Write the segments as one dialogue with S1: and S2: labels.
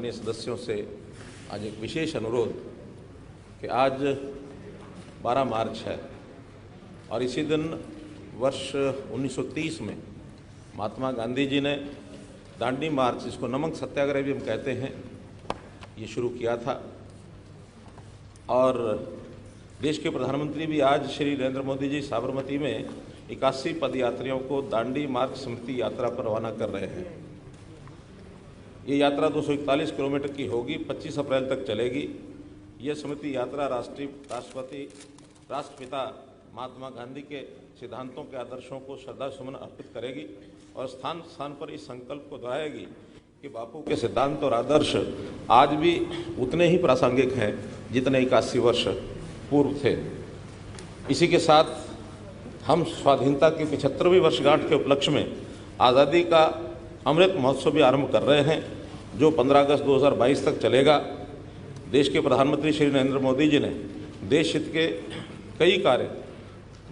S1: माननीय सदस्यों से आज एक विशेष अनुरोध कि आज 12 मार्च है और इसी दिन वर्ष 1930 में महात्मा गांधी जी ने दांडी मार्च, जिसको नमक सत्याग्रह भी हम कहते हैं, ये शुरू किया था। और देश के प्रधानमंत्री भी आज श्री नरेंद्र मोदी जी साबरमती में 81 पदयात्रियों को दांडी मार्च स्मृति यात्रा पर रवाना कर रहे हैं। ये यात्रा 241 किलोमीटर की होगी, 25 अप्रैल तक चलेगी। ये स्मृति यात्रा राष्ट्रपिता महात्मा गांधी के सिद्धांतों के आदर्शों को श्रद्धा सुमन अर्पित करेगी और स्थान स्थान पर इस संकल्प को दोहराएगी कि बापू के सिद्धांत और आदर्श आज भी उतने ही प्रासंगिक हैं जितने 81 वर्ष पूर्व थे। इसी के साथ हम स्वाधीनता की 75वीं वर्षगांठ के उपलक्ष्य में आज़ादी का अमृत महोत्सव भी आरंभ कर रहे हैं, जो 15 अगस्त 2022 तक चलेगा। देश के प्रधानमंत्री श्री नरेंद्र मोदी जी ने देश हित के कई कार्य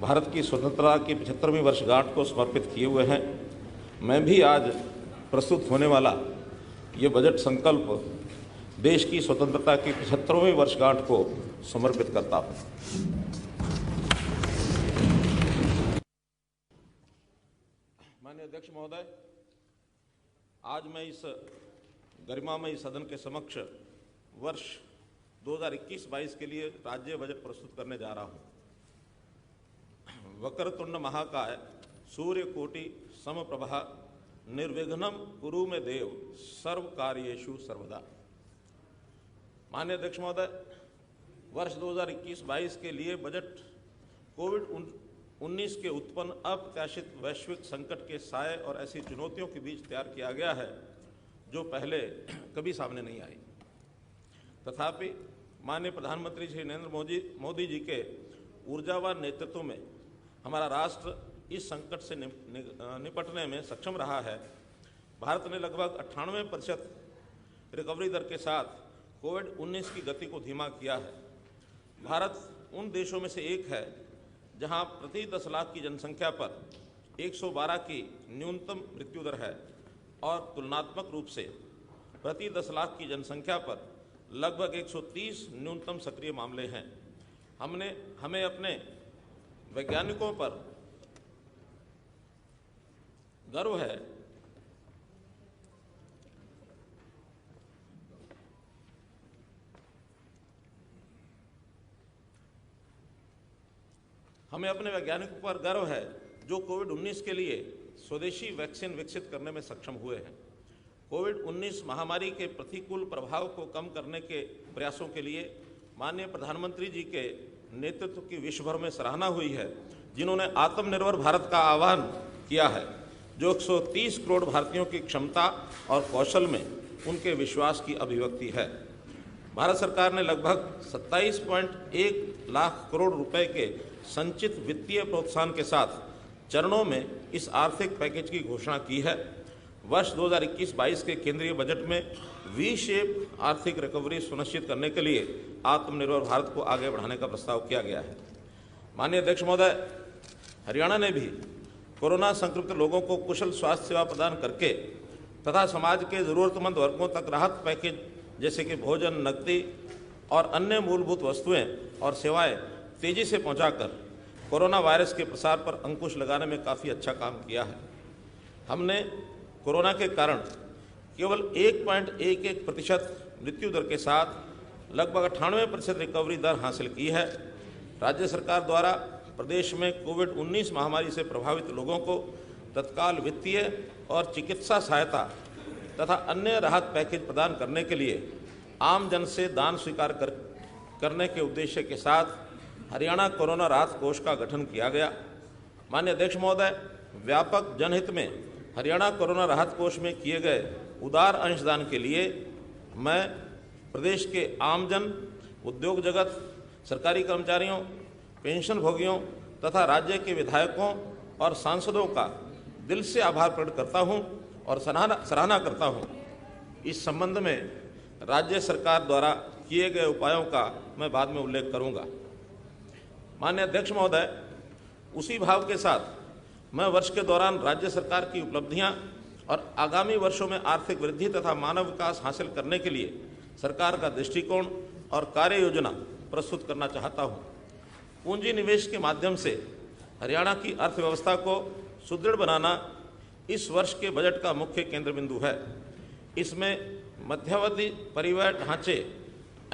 S1: भारत की स्वतंत्रता की 75वीं वर्षगांठ को समर्पित किए हुए हैं। मैं भी आज प्रस्तुत होने वाला ये बजट संकल्प देश की स्वतंत्रता की 75वीं वर्षगांठ को समर्पित करता हूँ। माननीय अध्यक्ष महोदय, आज मैं इस गरिमामयी सदन के समक्ष वर्ष 2021-22 के लिए राज्य बजट प्रस्तुत करने जा रहा हूँ। वक्रतुंड महाकाय सूर्यकोटि समप्रभा निर्विघ्नं कुरु मे देव सर्व कार्येषु सर्वदा। माननीय अध्यक्ष महोदय, वर्ष 2021-22 के लिए बजट कोविड-19 के उत्पन्न अप्रत्याशित वैश्विक संकट के साये और ऐसी चुनौतियों के बीच तैयार किया गया है जो पहले कभी सामने नहीं आई। तथापि माननीय प्रधानमंत्री श्री नरेंद्र मोदी जी के ऊर्जावान नेतृत्व में हमारा राष्ट्र इस संकट से निपटने में सक्षम रहा है। भारत ने लगभग 98% रिकवरी दर के साथ कोविड-19 की गति को धीमा किया है। भारत उन देशों में से एक है जहां प्रति 10 लाख की जनसंख्या पर 112 की न्यूनतम मृत्यु दर है और तुलनात्मक रूप से प्रति 10 लाख की जनसंख्या पर लगभग 130 न्यूनतम सक्रिय मामले हैं। हमें अपने वैज्ञानिकों पर गर्व है। हमें अपने वैज्ञानिकों पर गर्व है जो कोविड-19 के लिए स्वदेशी वैक्सीन विकसित करने में सक्षम हुए हैं। कोविड-19 महामारी के प्रतिकूल प्रभाव को कम करने के प्रयासों के लिए माननीय प्रधानमंत्री जी के नेतृत्व की विश्व भर में सराहना हुई है, जिन्होंने आत्मनिर्भर भारत का आह्वान किया है, जो 130 करोड़ भारतीयों की क्षमता और कौशल में उनके विश्वास की अभिव्यक्ति है। भारत सरकार ने लगभग 27.1 लाख करोड़ रुपए के संचित वित्तीय प्रोत्साहन के साथ चरणों में इस आर्थिक पैकेज की घोषणा की है। वर्ष 2021-22 के केंद्रीय बजट में वी शेप आर्थिक रिकवरी सुनिश्चित करने के लिए आत्मनिर्भर भारत को आगे बढ़ाने का प्रस्ताव किया गया है। माननीय अध्यक्ष महोदय, हरियाणा ने भी कोरोना संक्रमित लोगों को कुशल स्वास्थ्य सेवा प्रदान करके तथा समाज के ज़रूरतमंद वर्गों तक राहत पैकेज जैसे कि भोजन, नकदी और अन्य मूलभूत वस्तुएं और सेवाएं तेजी से पहुंचाकर कोरोना वायरस के प्रसार पर अंकुश लगाने में काफ़ी अच्छा काम किया है। हमने कोरोना के कारण केवल 1.11% मृत्यु दर के साथ लगभग 98% रिकवरी दर हासिल की है। राज्य सरकार द्वारा प्रदेश में कोविड-19 महामारी से प्रभावित लोगों को तत्काल वित्तीय और चिकित्सा सहायता तथा अन्य राहत पैकेज प्रदान करने के लिए आम जन से दान स्वीकार करने के उद्देश्य के साथ हरियाणा कोरोना राहत कोष का गठन किया गया। माननीय अध्यक्ष महोदय, व्यापक जनहित में हरियाणा कोरोना राहत कोष में किए गए उदार अंशदान के लिए मैं प्रदेश के आमजन, उद्योग जगत, सरकारी कर्मचारियों, पेंशन भोगियों तथा राज्य के विधायकों और सांसदों का दिल से आभार प्रकट करता हूं और सराहना करता हूं। इस संबंध में राज्य सरकार द्वारा किए गए उपायों का मैं बाद में उल्लेख करूंगा। माननीय अध्यक्ष महोदय, उसी भाव के साथ मैं वर्ष के दौरान राज्य सरकार की उपलब्धियां और आगामी वर्षों में आर्थिक वृद्धि तथा मानव विकास हासिल करने के लिए सरकार का दृष्टिकोण और कार्य योजना प्रस्तुत करना चाहता हूँ। पूंजी निवेश के माध्यम से हरियाणा की अर्थव्यवस्था को सुदृढ़ बनाना इस वर्ष के बजट का मुख्य केंद्र बिंदु है। इसमें मध्यावधि परिव्यय ढांचे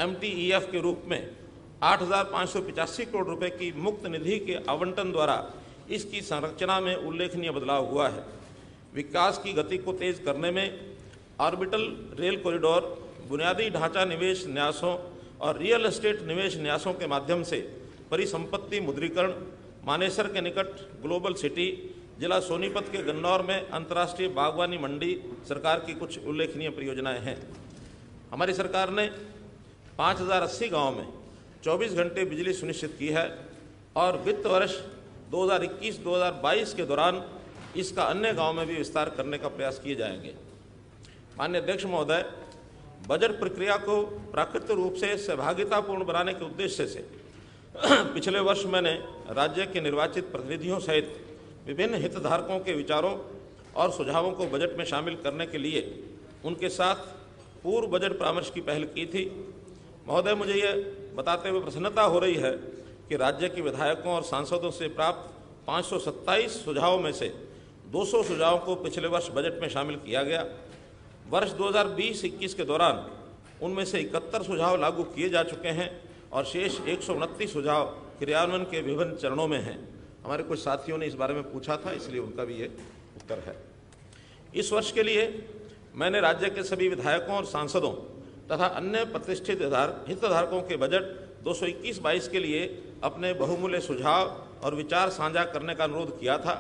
S1: MTEF के रूप में 8,585 करोड़ रुपए की मुक्त निधि के आवंटन द्वारा इसकी संरचना में उल्लेखनीय बदलाव हुआ है। विकास की गति को तेज करने में ऑर्बिटल रेल कॉरिडोर, बुनियादी ढांचा निवेश न्यासों और रियल एस्टेट निवेश न्यासों के माध्यम से परिसंपत्ति मुद्रीकरण, मानेसर के निकट ग्लोबल सिटी, जिला सोनीपत के गन्नौर में अंतर्राष्ट्रीय बागवानी मंडी सरकार की कुछ उल्लेखनीय परियोजनाएं हैं। हमारी सरकार ने 5080 गाँव में 24 घंटे बिजली सुनिश्चित की है और वित्त वर्ष 2021-2022 के दौरान इसका अन्य गांव में भी विस्तार करने का प्रयास किए जाएंगे। माननीय अध्यक्ष महोदय, बजट प्रक्रिया को प्राकृतिक रूप से सहभागितापूर्ण बनाने के उद्देश्य से पिछले वर्ष मैंने राज्य के निर्वाचित प्रतिनिधियों सहित विभिन्न हितधारकों के विचारों और सुझावों को बजट में शामिल करने के लिए उनके साथ पूर्व बजट परामर्श की पहल की थी। महोदय, मुझे ये बताते हुए प्रसन्नता हो रही है कि राज्य के विधायकों और सांसदों से प्राप्त 527 सुझावों में से 200 सुझावों को पिछले वर्ष बजट में शामिल किया गया। वर्ष 2020-21 के दौरान उनमें से 71 सुझाव लागू किए जा चुके हैं और शेष 129 सुझाव क्रियान्वयन के विभिन्न चरणों में हैं। हमारे कुछ साथियों ने इस बारे में पूछा था, इसलिए उनका भी ये उत्तर है। इस वर्ष के लिए मैंने राज्य के सभी विधायकों और सांसदों तथा अन्य प्रतिष्ठित हितधारकों के बजट 2021-22 के लिए अपने बहुमूल्य सुझाव और विचार साझा करने का अनुरोध किया था।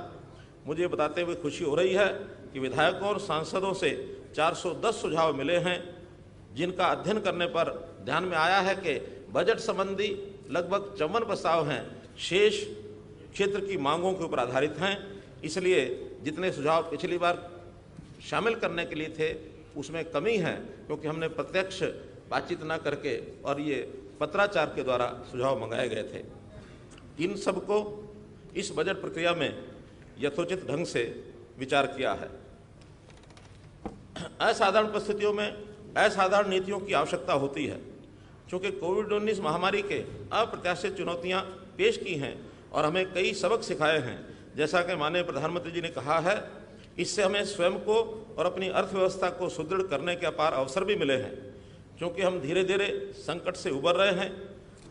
S1: मुझे बताते हुए खुशी हो रही है कि विधायकों और सांसदों से 410 सुझाव मिले हैं, जिनका अध्ययन करने पर ध्यान में आया है कि बजट संबंधी लगभग 54 प्रस्ताव हैं शेष क्षेत्र की मांगों के ऊपर आधारित हैं। इसलिए जितने सुझाव पिछली बार शामिल करने के लिए थे उसमें कमी है, क्योंकि हमने प्रत्यक्ष बातचीत न करके और ये पत्राचार के द्वारा सुझाव मंगाए गए थे। इन सबको इस बजट प्रक्रिया में यथोचित ढंग से विचार किया है। असाधारण परिस्थितियों में असाधारण नीतियों की आवश्यकता होती है। चूँकि कोविड-19 महामारी के अप्रत्याशित चुनौतियां पेश की हैं और हमें कई सबक सिखाए हैं। जैसा कि माननीय प्रधानमंत्री जी ने कहा है, इससे हमें स्वयं को और अपनी अर्थव्यवस्था को सुदृढ़ करने के अपार अवसर भी मिले हैं। क्योंकि हम धीरे धीरे संकट से उबर रहे हैं,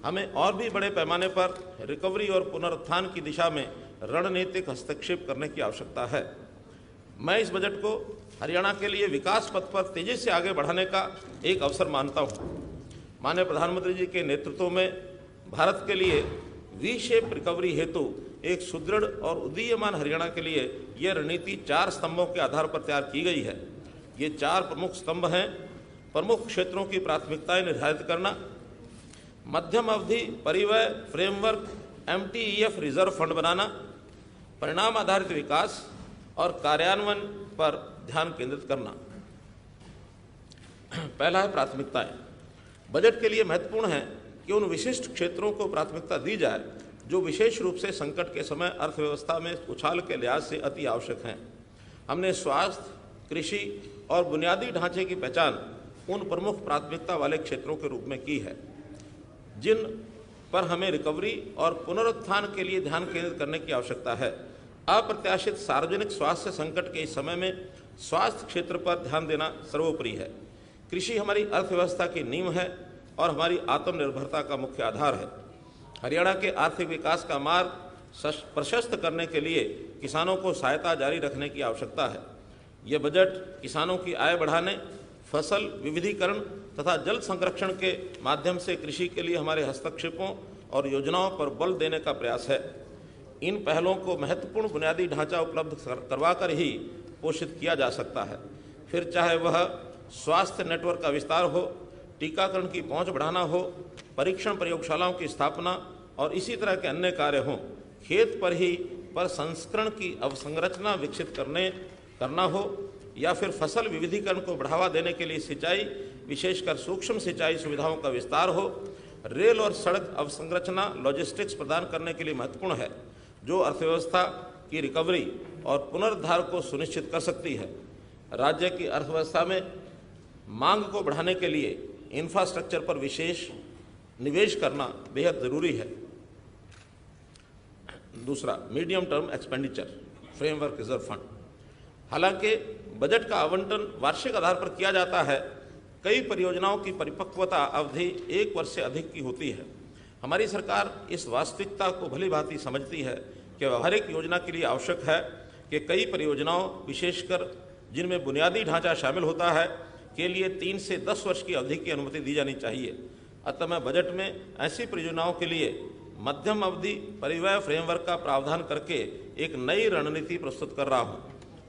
S1: हमें और भी बड़े पैमाने पर रिकवरी और पुनरुत्थान की दिशा में रणनीतिक हस्तक्षेप करने की आवश्यकता है। मैं इस बजट को हरियाणा के लिए विकास पथ पर तेजी से आगे बढ़ाने का एक अवसर मानता हूँ। माननीय प्रधानमंत्री जी के नेतृत्व में भारत के लिए वी शेप रिकवरी हेतु एक सुदृढ़ और उदीयमान हरियाणा के लिए यह रणनीति 4 स्तंभों के आधार पर तैयार की गई है। ये 4 प्रमुख स्तंभ हैं: प्रमुख क्षेत्रों की प्राथमिकताएं निर्धारित करना, मध्यम अवधि परिव्यय फ्रेमवर्क MTEF रिजर्व फंड बनाना, परिणाम आधारित विकास और कार्यान्वयन पर ध्यान केंद्रित करना। पहला है प्राथमिकताएं। बजट के लिए महत्वपूर्ण है कि उन विशिष्ट क्षेत्रों को प्राथमिकता दी जाए जो विशेष रूप से संकट के समय अर्थव्यवस्था में उछाल के लिहाज से अति आवश्यक हैं। हमने स्वास्थ्य, कृषि और बुनियादी ढांचे की पहचान उन प्रमुख प्राथमिकता वाले क्षेत्रों के रूप में की है जिन पर हमें रिकवरी और पुनरुत्थान के लिए ध्यान केंद्रित करने की आवश्यकता है। अप्रत्याशित सार्वजनिक स्वास्थ्य संकट के इस समय में स्वास्थ्य क्षेत्र पर ध्यान देना सर्वोपरि है। कृषि हमारी अर्थव्यवस्था की नींव है और हमारी आत्मनिर्भरता का मुख्य आधार है। हरियाणा के आर्थिक विकास का मार्ग प्रशस्त करने के लिए किसानों को सहायता जारी रखने की आवश्यकता है। यह बजट किसानों की आय बढ़ाने, फसल विविधीकरण तथा जल संरक्षण के माध्यम से कृषि के लिए हमारे हस्तक्षेपों और योजनाओं पर बल देने का प्रयास है। इन पहलों को महत्वपूर्ण बुनियादी ढांचा उपलब्ध करवाकर ही पोषित किया जा सकता है, फिर चाहे वह स्वास्थ्य नेटवर्क का विस्तार हो, टीकाकरण की पहुंच बढ़ाना हो, परीक्षण प्रयोगशालाओं की स्थापना और इसी तरह के अन्य कार्य हों, खेत पर ही संस्करण की अवसंरचना विकसित करना हो, या फिर फसल विविधीकरण को बढ़ावा देने के लिए सिंचाई, विशेषकर सूक्ष्म सिंचाई सुविधाओं का विस्तार हो, रेल और सड़क अवसंरचना लॉजिस्टिक्स प्रदान करने के लिए महत्वपूर्ण है, जो अर्थव्यवस्था की रिकवरी और पुनरुद्धार को सुनिश्चित कर सकती है। राज्य की अर्थव्यवस्था में मांग को बढ़ाने के लिए इंफ्रास्ट्रक्चर पर विशेष निवेश करना बेहद जरूरी है। दूसरा, medium term expenditure framework reserve fund. हालांकि बजट का आवंटन वार्षिक आधार पर किया जाता है, कई परियोजनाओं की परिपक्वता अवधि 1 वर्ष से अधिक की होती है। हमारी सरकार इस वास्तविकता को भली भांति समझती है कि व्यवहारिक योजना के लिए आवश्यक है कि कई परियोजनाओं, विशेषकर जिनमें बुनियादी ढांचा शामिल होता है, के लिए 3 से 10 वर्ष की अवधि की अनुमति दी जानी चाहिए। अतः मैं बजट में ऐसी परियोजनाओं के लिए मध्यम अवधि परिव्यय फ्रेमवर्क का प्रावधान करके एक नई रणनीति प्रस्तुत कर रहा हूँ।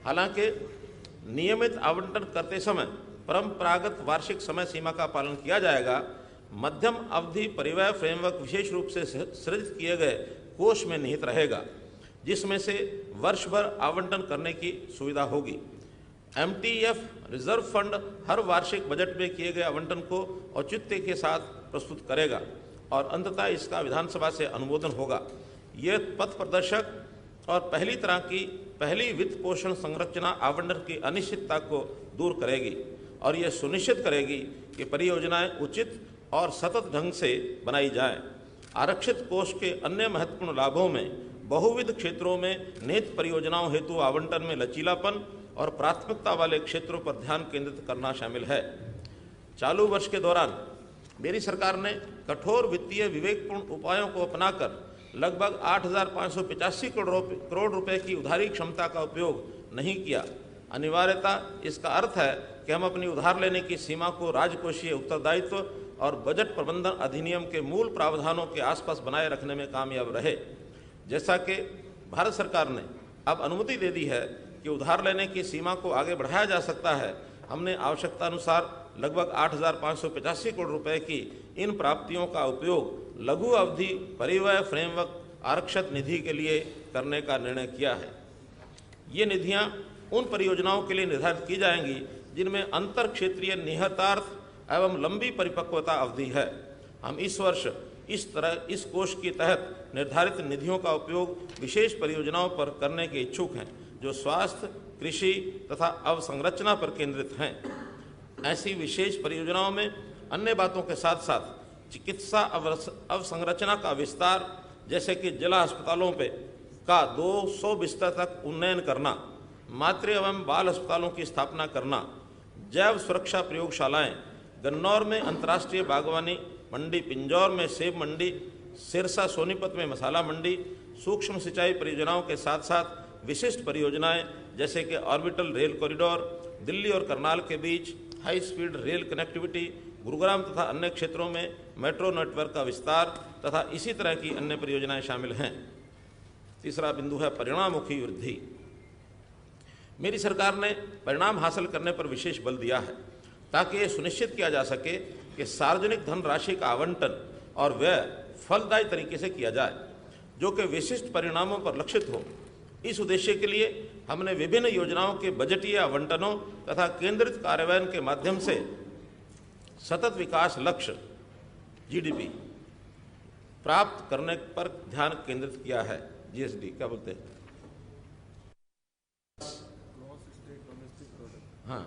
S1: हालांकि नियमित आवंटन करते समय परंपरागत वार्षिक समय सीमा का पालन किया जाएगा। मध्यम अवधि परिव्यय फ्रेमवर्क विशेष रूप से सृजित किए गए कोष में निहित रहेगा, जिसमें से वर्ष भर आवंटन करने की सुविधा होगी। MTF रिजर्व फंड हर वार्षिक बजट में किए गए आवंटन को औचित्य के साथ प्रस्तुत करेगा और अंततः इसका विधानसभा से अनुमोदन होगा। यह पथ प्रदर्शक और पहली तरह की पहली वित्त पोषण संरचना आवंटन की अनिश्चितता को दूर करेगी और यह सुनिश्चित करेगी कि परियोजनाएं उचित और सतत ढंग से बनाई जाएं। आरक्षित कोष के अन्य महत्वपूर्ण लाभों में बहुविध क्षेत्रों में निहित परियोजनाओं हेतु आवंटन में लचीलापन और प्राथमिकता वाले क्षेत्रों पर ध्यान केंद्रित करना शामिल है। चालू वर्ष के दौरान मेरी सरकार ने कठोर वित्तीय विवेकपूर्ण उपायों को अपनाकर लगभग 8,585 करोड़ रुपए की उधारी क्षमता का उपयोग नहीं किया। अनिवार्यता इसका अर्थ है कि हम अपनी उधार लेने की सीमा को राजकोषीय उत्तरदायित्व और बजट प्रबंधन अधिनियम के मूल प्रावधानों के आसपास बनाए रखने में कामयाब रहे। जैसा कि भारत सरकार ने अब अनुमति दे दी है कि उधार लेने की सीमा को आगे बढ़ाया जा सकता है, हमने आवश्यकता अनुसार लगभग 8,585 करोड़ रुपए की इन प्राप्तियों का उपयोग लघु अवधि परिव्यय फ्रेमवर्क आरक्षित निधि के लिए करने का निर्णय किया है। ये निधियां उन परियोजनाओं के लिए निर्धारित की जाएंगी जिनमें अंतर क्षेत्रीय निहितार्थ एवं लंबी परिपक्वता अवधि है। हम इस वर्ष इस कोष के तहत निर्धारित निधियों का उपयोग विशेष परियोजनाओं पर करने के इच्छुक हैं जो स्वास्थ्य, कृषि तथा अवसंरचना पर केंद्रित हैं। ऐसी विशेष परियोजनाओं में अन्य बातों के साथ साथ चिकित्सा अवसंरचना का विस्तार, जैसे कि जिला अस्पतालों का 200 बिस्तर तक उन्नयन करना, मातृ एवं बाल अस्पतालों की स्थापना करना, जैव सुरक्षा प्रयोगशालाएं, गन्नौर में अंतर्राष्ट्रीय बागवानी मंडी, पिंजौर में सेब मंडी, सिरसा सोनीपत में मसाला मंडी, सूक्ष्म सिंचाई परियोजनाओं के साथ साथ विशिष्ट परियोजनाएं जैसे कि ऑर्बिटल रेल कॉरिडोर, दिल्ली और करनाल के बीच high speed rail connectivity, Gurugram तथा अन्य क्षेत्रों में मेट्रो नेटवर्क का विस्तार तथा इसी तरह की अन्य परियोजनाएं शामिल हैं। तीसरा बिंदु है परिणाममुखी वृद्धि। मेरी सरकार ने परिणाम हासिल करने पर विशेष बल दिया है ताकि ये सुनिश्चित किया जा सके कि सार्वजनिक धनराशि का आवंटन और व्यय फलदायी तरीके से किया जाए जो कि विशिष्ट परिणामों पर लक्षित हो। इस उद्देश्य के लिए हमने विभिन्न योजनाओं के बजटीय आवंटनों तथा केंद्रित कार्यान्वयन के माध्यम से सतत विकास लक्ष्य GDP प्राप्त करने पर ध्यान केंद्रित किया है। GSD क्या बोलते हैं? हाँ,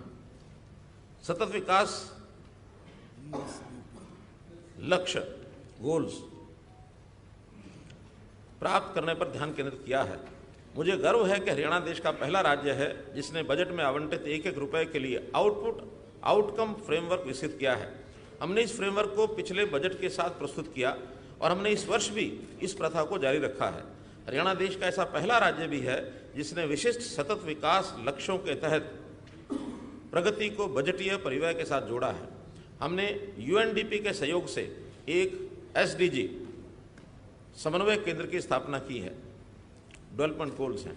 S1: सतत विकास लक्ष्य गोल्स प्राप्त करने पर ध्यान केंद्रित किया है। मुझे गर्व है कि हरियाणा देश का पहला राज्य है जिसने बजट में आवंटित एक रुपए के लिए आउटकम फ्रेमवर्क विकसित किया है। हमने इस फ्रेमवर्क को पिछले बजट के साथ प्रस्तुत किया और हमने इस वर्ष भी इस प्रथा को जारी रखा है। हरियाणा देश का ऐसा पहला राज्य भी है जिसने विशिष्ट सतत विकास लक्ष्यों के तहत प्रगति को बजटीय परिव्यय के साथ जोड़ा है। हमने UNDP के सहयोग से एक SDG समन्वय केंद्र की स्थापना की है, डेवलपमेंट गोल्स हैं,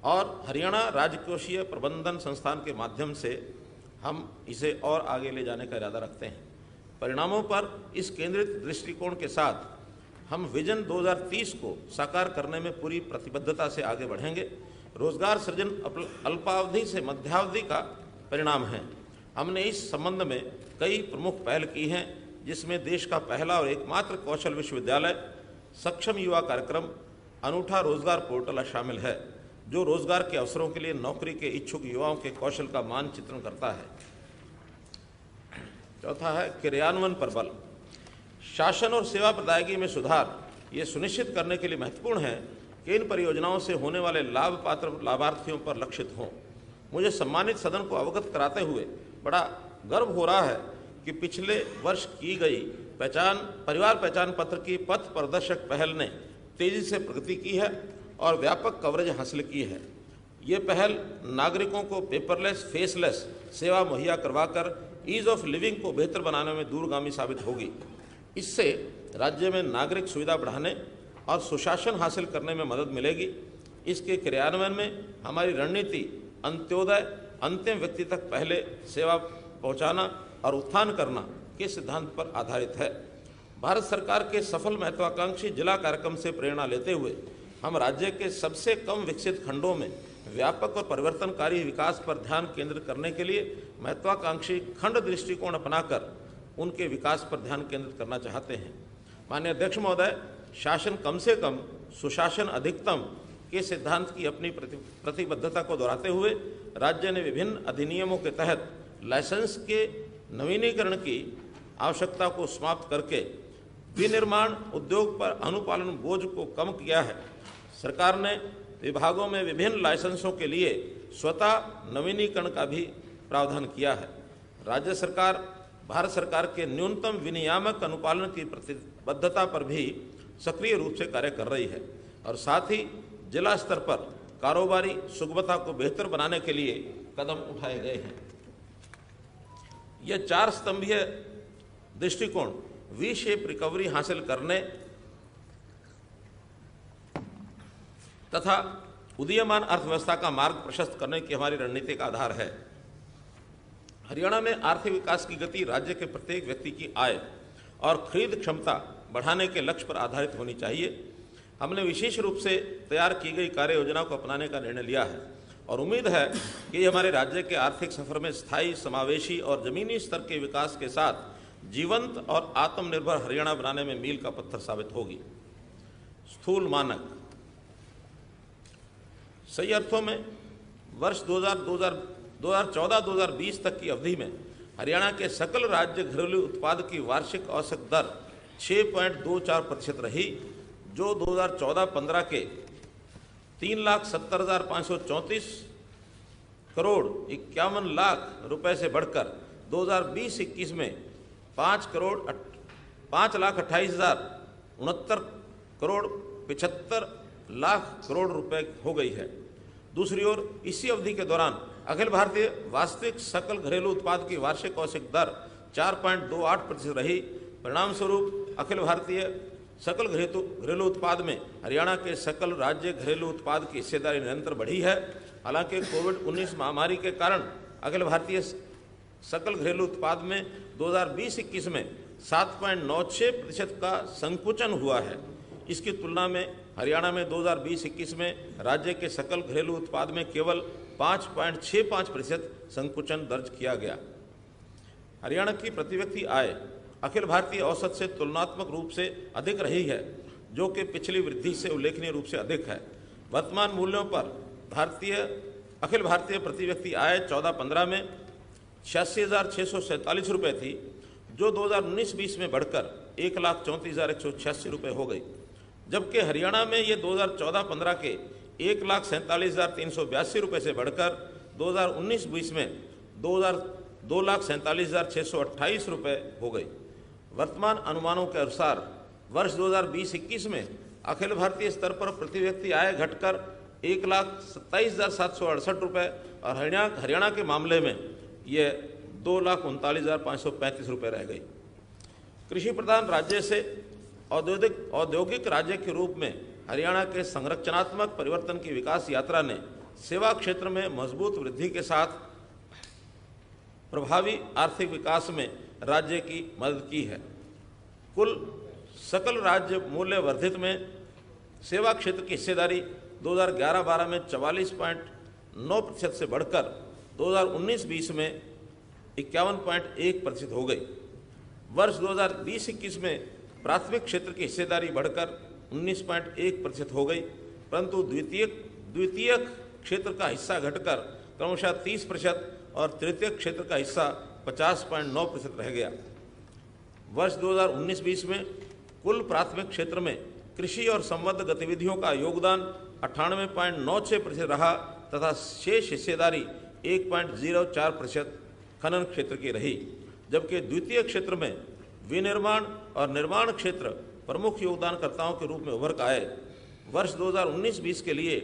S1: और हरियाणा राजकोषीय प्रबंधन संस्थान के माध्यम से हम इसे और आगे ले जाने का इरादा रखते हैं। परिणामों पर इस केंद्रित दृष्टिकोण के साथ हम विजन 2030 को साकार करने में पूरी प्रतिबद्धता से आगे बढ़ेंगे। रोजगार सृजन अल्पावधि से मध्यावधि का परिणाम है। हमने इस संबंध में कई प्रमुख पहल की हैं जिसमें देश का पहला और एकमात्र कौशल विश्वविद्यालय, सक्षम युवा कार्यक्रम, अनूठा रोजगार पोर्टल शामिल है। जो रोजगार के अवसरों के लिए नौकरी के इच्छुक युवाओं के कौशल का मानचित्रण करता है। चौथा है क्रियान्वयन पर बल। शासन और सेवा प्रदायगी में सुधार ये सुनिश्चित करने के लिए महत्वपूर्ण है कि इन परियोजनाओं से होने वाले लाभ पात्र लाभार्थियों पर लक्षित हों। मुझे सम्मानित सदन को अवगत कराते हुए बड़ा गर्व हो रहा है कि पिछले वर्ष की गई परिवार पहचान पत्र की पथ प्रदर्शक पहल ने तेजी से प्रगति की है और व्यापक कवरेज हासिल की है। ये पहल नागरिकों को पेपरलेस, फेसलेस सेवा मुहैया करवाकर ईज ऑफ लिविंग को बेहतर बनाने में दूरगामी साबित होगी। इससे राज्य में नागरिक सुविधा बढ़ाने और सुशासन हासिल करने में मदद मिलेगी। इसके क्रियान्वयन में हमारी रणनीति अंत्योदय अंतिम व्यक्ति तक पहले सेवा पहुंचाना और उत्थान करना के सिद्धांत पर आधारित है। भारत सरकार के सफल महत्वाकांक्षी जिला कार्यक्रम से प्रेरणा लेते हुए हम राज्य के सबसे कम विकसित खंडों में व्यापक और परिवर्तनकारी विकास पर ध्यान केंद्रित करने के लिए महत्वाकांक्षी खंड दृष्टिकोण अपनाकर उनके विकास पर ध्यान केंद्रित करना चाहते हैं। माननीय अध्यक्ष महोदय, शासन कम से कम, सुशासन अधिकतम के सिद्धांत की अपनी प्रतिबद्धता को दोहराते हुए राज्य ने विभिन्न अधिनियमों के तहत लाइसेंस के नवीनीकरण की आवश्यकता को समाप्त करके विनिर्माण उद्योग पर अनुपालन बोझ को कम किया है। सरकार ने विभागों में विभिन्न लाइसेंसों के लिए स्वतः नवीनीकरण का भी प्रावधान किया है। राज्य सरकार भारत सरकार के न्यूनतम विनियामक अनुपालन की प्रतिबद्धता पर भी सक्रिय रूप से कार्य कर रही है और साथ ही जिला स्तर पर कारोबारी सुगमता को बेहतर बनाने के लिए कदम उठाए गए हैं। यह 4 स्तंभीय दृष्टिकोण वी शेप रिकवरी हासिल करने तथा उदीयमान अर्थव्यवस्था का मार्ग प्रशस्त करने की हमारी रणनीति का आधार है। हरियाणा में आर्थिक विकास की गति राज्य के प्रत्येक व्यक्ति की आय और खरीद क्षमता बढ़ाने के लक्ष्य पर आधारित होनी चाहिए। हमने विशेष रूप से तैयार की गई कार्य योजना को अपनाने का निर्णय लिया है और उम्मीद है कि ये हमारे राज्य के आर्थिक सफर में स्थायी, समावेशी और जमीनी स्तर के विकास के साथ जीवंत और आत्मनिर्भर हरियाणा बनाने में मील का पत्थर साबित होगी। स्थूल मानक सही अर्थों में वर्ष 2014-2020 तक की अवधि में हरियाणा के सकल राज्य घरेलू उत्पाद की वार्षिक औसत दर 6.24% रही, जो 2014-15 के 3,70,534 करोड़ 51 लाख रुपए से बढ़कर 2020-21 में 5,28,069 करोड़ 75 लाख करोड़ रुपए हो गई है। दूसरी ओर इसी अवधि के दौरान अखिल भारतीय वास्तविक सकल घरेलू उत्पाद की वार्षिक औसत दर 4.28% रही। परिणाम स्वरूप अखिल भारतीय सकल घरेलू उत्पाद में हरियाणा के सकल राज्य घरेलू उत्पाद की हिस्सेदारी निरंतर बढ़ी है। हालांकि कोविड-19 महामारी के कारण अखिल भारतीय सकल घरेलू उत्पाद में 2020-21 में 7.96% का संकुचन हुआ है। इसकी तुलना में हरियाणा में 2020-21 में राज्य के सकल घरेलू उत्पाद में केवल 5.65% संकुचन दर्ज किया गया। हरियाणा की प्रति व्यक्ति आय अखिल भारतीय औसत से तुलनात्मक रूप से अधिक रही है, जो कि पिछली वृद्धि से उल्लेखनीय रूप से अधिक है। वर्तमान मूल्यों पर अखिल भारतीय प्रति व्यक्ति आय 14-15 में 86,647 रुपये थी, जो 2019-20 में बढ़कर 1,34,186 रुपये हो गई, जबकि हरियाणा में ये 2014-15 के 1,47,382 रुपये से बढ़कर 2019-20 में 2,47,628 रुपये हो गई। वर्तमान अनुमानों के अनुसार वर्ष 2020-21 में अखिल भारतीय स्तर पर प्रति व्यक्ति आय घटकर 1,27,768 रुपये और हरियाणा के मामले में ये 2,39,535 रुपये रह गई। कृषि प्रधान राज्य से औद्योगिक राज्य के रूप में हरियाणा के संरचनात्मक परिवर्तन की विकास यात्रा ने सेवा क्षेत्र में मजबूत वृद्धि के साथ प्रभावी आर्थिक विकास में राज्य की मदद की है। कुल सकल राज्य मूल्य वर्धित में सेवा क्षेत्र की हिस्सेदारी 2011-12 में 44.9% से बढ़कर 2019-20 में 51.1% हो गई। वर्ष 2020-21 में प्राथमिक क्षेत्र की हिस्सेदारी बढ़कर 19.1% हो गई, परंतु द्वितीयक क्षेत्र का हिस्सा घटकर क्रमशः 30% और तृतीयक क्षेत्र का हिस्सा 50.9% रह गया। वर्ष 2019-20 में कुल प्राथमिक क्षेत्र में कृषि और संबद्ध गतिविधियों का योगदान 98.96% रहा तथा शेष हिस्सेदारी 1.04% खनन क्षेत्र की रही, जबकि द्वितीय क्षेत्र में विनिर्माण और निर्माण क्षेत्र प्रमुख योगदानकर्ताओं के रूप में उभर कर आए। वर्ष 2019-20 के लिए